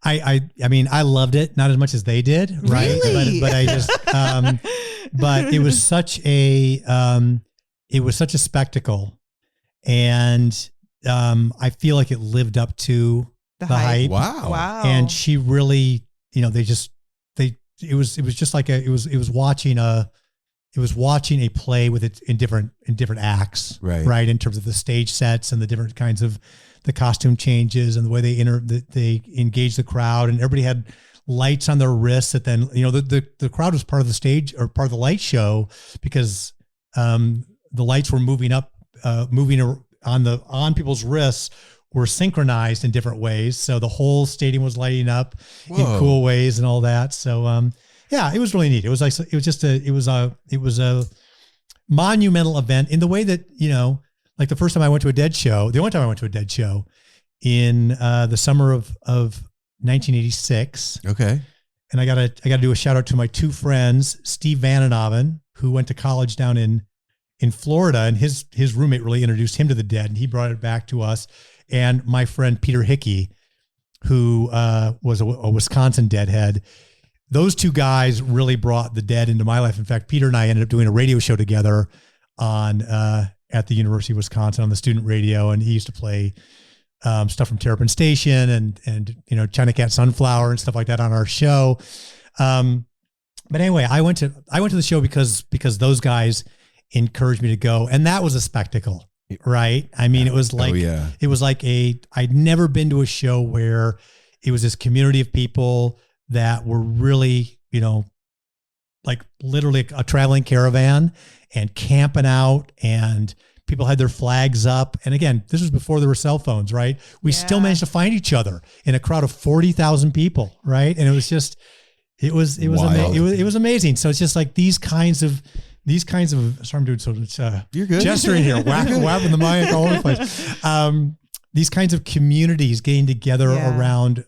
I loved it, not as much as they did, right? Really? But I just, but it was such a spectacle, and I feel like it lived up to the hype. Wow. And she really, it was just like it was watching a play with it in different acts, right? In terms of the stage sets and the different kinds of the costume changes and the way they engage the crowd, and everybody had lights on their wrists that then, the crowd was part of the stage or part of the light show because the lights were moving on people's wrists were synchronized in different ways. So the whole stadium was lighting up in cool ways and all that. So, Yeah, it was really neat. It was a monumental event in the way that, like the first time I went to a Dead show, the only time I went to a Dead show in the summer of 1986. Okay. And I gotta do a shout out to my two friends, Steve Vandenhoven, who went to college down in Florida, and his roommate really introduced him to the Dead, and he brought it back to us. And my friend Peter Hickey, who was a Wisconsin Deadhead. Those two guys really brought the Dead into my life. In fact, Peter and I ended up doing a radio show together on at the University of Wisconsin on the student radio, and he used to play stuff from Terrapin Station and China Cat Sunflower and stuff like that on our show. But anyway, I went to the show because those guys encouraged me to go, and that was a spectacle, right? I mean, it was like I'd never been to a show where it was this community of people that were really, like literally a traveling caravan and camping out, and people had their flags up. And again, this was before there were cell phones, right? We still managed to find each other in a crowd of 40,000 people, right? And it was just, it was amazing. So it's just like these kinds of, sorry, I'm doing so much you're good. gesturing here, whapping the mic all over the place. These kinds of communities getting together around,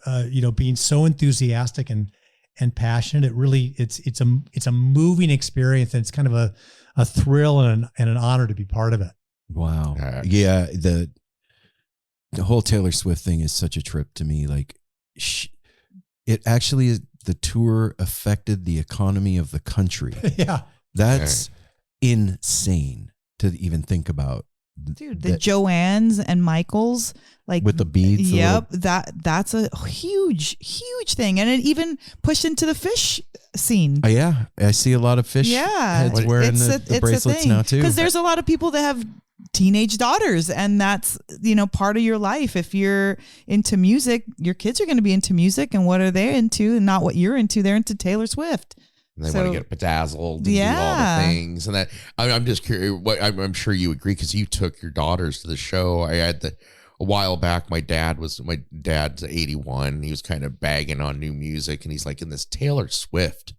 being so enthusiastic and passionate. It really, it's a moving experience, and it's kind of a thrill and an honor to be part of it. Wow. Yeah. The whole Taylor Swift thing is such a trip to me. Like it actually is, the tour affected the economy of the country. Yeah. That's insane to even think about. Dude, the Joannes and Michaels, like with the beads. Yep, that's a huge thing, and it even pushed into the Phish scene. Yeah, I see a lot of Phish heads wearing the bracelets now too. Because there's a lot of people that have teenage daughters, and that's part of your life. If you're into music, your kids are going to be into music, and what are they into, and not what you're into. They're into Taylor Swift. And they want to get bedazzled and do all the things. And that I'm just curious. I'm sure you agree because you took your daughters to the show. I had a while back. My dad's 81. He was kind of bagging on new music, and he's like, in this Taylor Swift,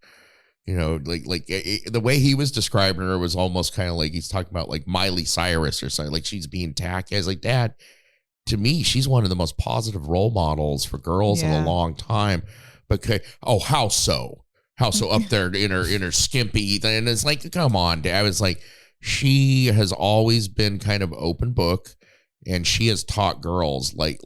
the way he was describing her was almost kind of like he's talking about like Miley Cyrus or something. Like she's being tacky. I was like, Dad, to me, she's one of the most positive role models for girls in a long time. But how so? How so up there in her skimpy, and it's like, come on, Dad. I was like, she has always been kind of open book, and she has taught girls like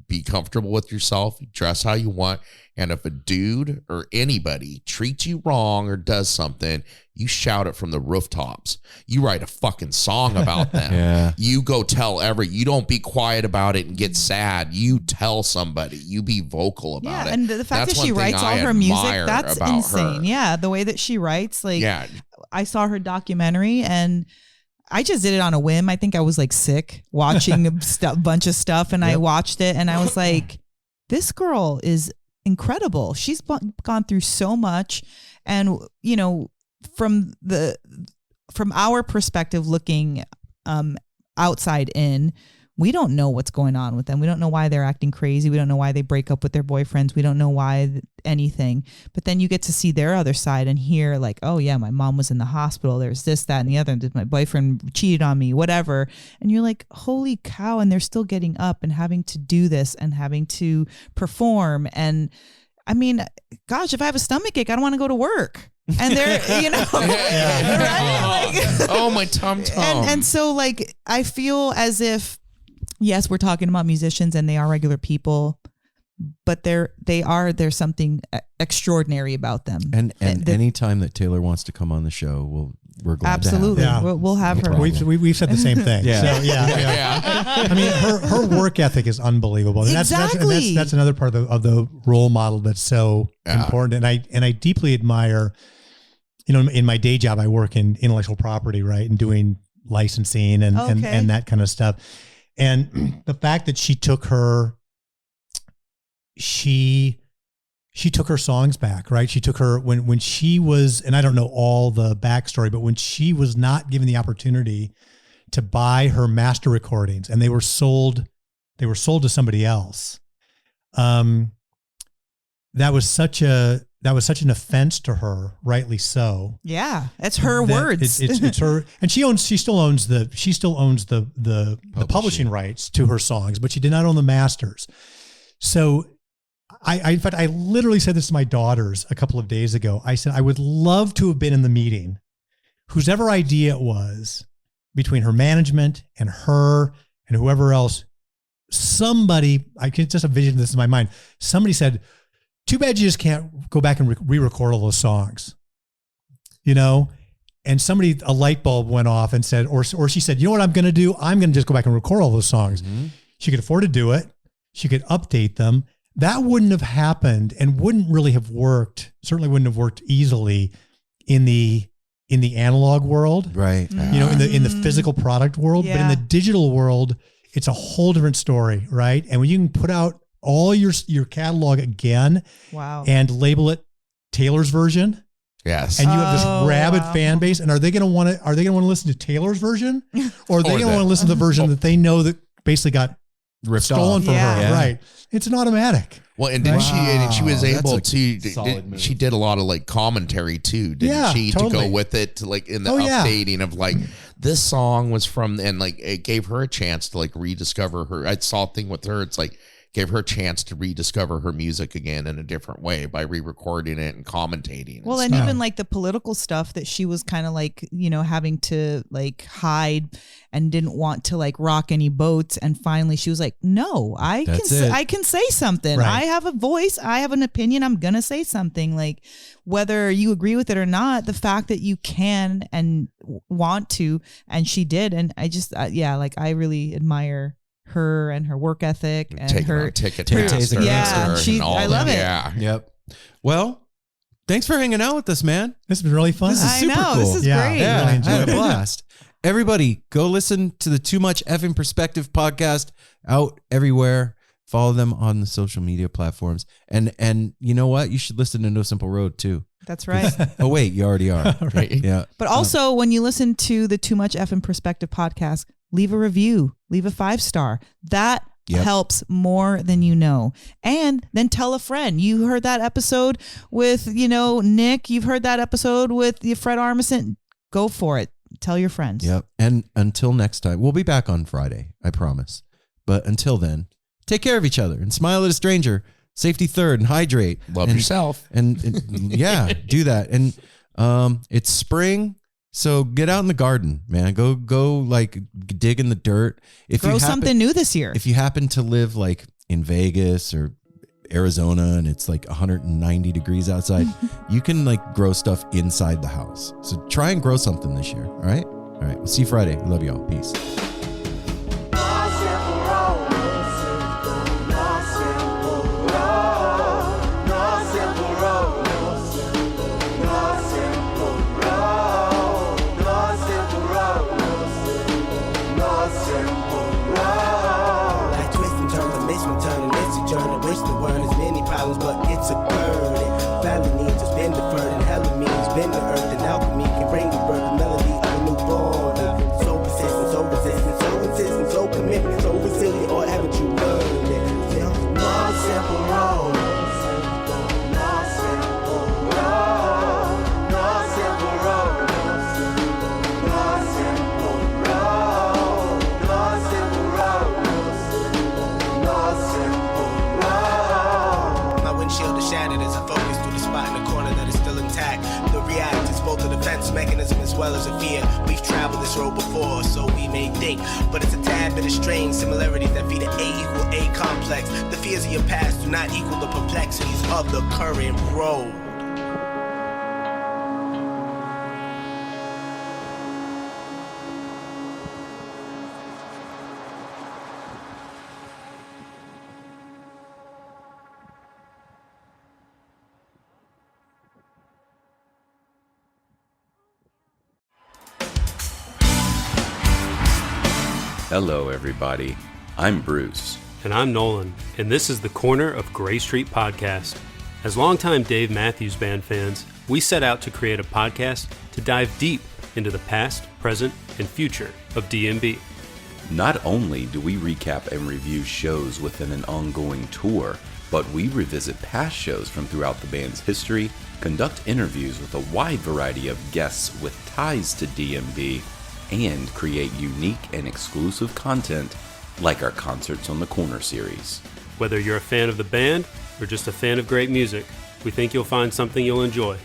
be comfortable with yourself, dress how you want, and if a dude or anybody treats you wrong or does something, you shout it from the rooftops. You write a fucking song about them. You go tell you don't be quiet about it and get sad. You tell somebody. You be vocal about it. And the fact that she writes all her music, that's insane. Yeah, the way that she writes, I saw her documentary, and I just did it on a whim. I think I was like sick watching a bunch of stuff, and I watched it, and I was like, this girl is incredible. She's gone through so much, and from our perspective looking outside in, we don't know what's going on with them. We don't know why they're acting crazy. We don't know why they break up with their boyfriends. We don't know why anything. But then you get to see their other side and hear like, oh yeah, my mom was in the hospital. There's this, that, and the other. My boyfriend cheated on me, whatever. And you're like, holy cow. And they're still getting up and having to do this and having to perform. And I mean, gosh, if I have a stomachache, I don't want to go to work. And they're, right? Oh, my tom. And so like, I feel as if, yes, we're talking about musicians and they are regular people, but there's something extraordinary about them. And anytime that Taylor wants to come on the show, we're glad absolutely to have her. We'll have her. We've said the same thing. Yeah. So, yeah. I mean, her work ethic is unbelievable. And exactly. That's another part of the role model that's so important. And I deeply admire, in my day job, I work in intellectual property, right? And doing licensing and that kind of stuff. And the fact that she took her songs back, right? She took her when she was, and I don't know all the backstory, but when she was not given the opportunity to buy her master recordings and they were sold to somebody else. That was such a that was such an offense to her, rightly so. Yeah, that's her that words. It's her, and she still owns the publishing rights to her songs, but she did not own the masters. So in fact, I literally said this to my daughters a couple of days ago. I said, I would love to have been in the meeting, whosever idea it was, between her management and her and whoever else. Somebody, I can just envision this in my mind. Somebody said, too bad you just can't go back and re-record all those songs, and somebody, a light bulb went off and said, or she said, you know what I'm going to do? I'm going to just go back and record all those songs. Mm-hmm. She could afford to do it. She could update them. That wouldn't have happened and wouldn't really have worked. Certainly wouldn't have worked easily in the analog world, right? In the physical product world, but in the digital world, it's a whole different story, right? And when you can put out all your catalog again, and label it Taylor's version, yes, and you have this rabid fan base, and are they going to want to listen to Taylor's version, or are they going to want to listen to the version that they know that basically got ripped stolen from her? Right? It's an automatic. Well, and then she was able to. She did a lot of like commentary too, didn't she? Totally. To go with it, to like in the updating of like this song was from, and like it gave her a chance to like rediscover her. I saw a thing with her. It's like gave her a chance to rediscover her music again in a different way by re-recording it and commentating. Well, and even like the political stuff that she was kind of like, having to like hide and didn't want to like rock any boats. And finally she was like, no, I can say something. Right. I have a voice. I have an opinion. I'm going to say something, like whether you agree with it or not, the fact that you can and want to, and she did. And I just, I really admire her and her work ethic and her Ticketmaster. I love it. Yeah. Yep. Well, thanks for hanging out with us, man. This has been really fun. This is super cool. This is great. Yeah, I had a blast. Everybody, go listen to the Too Much Effin Perspective podcast out everywhere. Follow them on the social media platforms. And you know what? You should listen to No Simple Road too. That's right. Oh, wait, you already are. Right. Yeah. But also, when you listen to the Too Much Effin Perspective podcast, leave a review, leave a 5-star. That helps more than you know. And then tell a friend. You heard that episode with, Nick. You've heard that episode with Fred Armisen. Go for it. Tell your friends. Yep. And until next time, we'll be back on Friday, I promise. But until then, take care of each other and smile at a stranger. Safety third, and hydrate. Love yourself. And do that. And it's spring. So get out in the garden, man. Go like dig in the dirt. Grow something new this year. If you happen to live like in Vegas or Arizona and it's like 190 degrees outside, you can like grow stuff inside the house. So try and grow something this year. All right. We'll see you Friday. We love you all. Peace. But it's a burden. Family needs has been deferred, and hell means been the earth, and alchemy can bring the birth, the melody of a newborn. So persistent, so resistant, so insistent, so commitment, so resilient, or haven't you learned it? No simple road. No simple road. No simple road. No simple road. No simple road. No simple road. Windshield is shattered as I focus through the spot in the corner that is still intact. The react is both a defense mechanism as well as a fear. We've traveled this road before, so we may think, but it's a tad bit of strange similarities that feed an A=A complex. The fears of your past do not equal the perplexities of the current road. Hello, everybody. I'm Bruce. And I'm Nolan, and this is the Corner of Gray Street podcast. As longtime Dave Matthews Band fans, we set out to create a podcast to dive deep into the past, present, and future of DMB. Not only do we recap and review shows within an ongoing tour, but we revisit past shows from throughout the band's history, conduct interviews with a wide variety of guests with ties to DMB, and create unique and exclusive content like our Concerts on the Corner series. Whether you're a fan of the band or just a fan of great music, we think you'll find something you'll enjoy.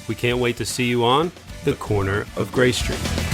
We can't wait to see you on The Corner of Gray Street.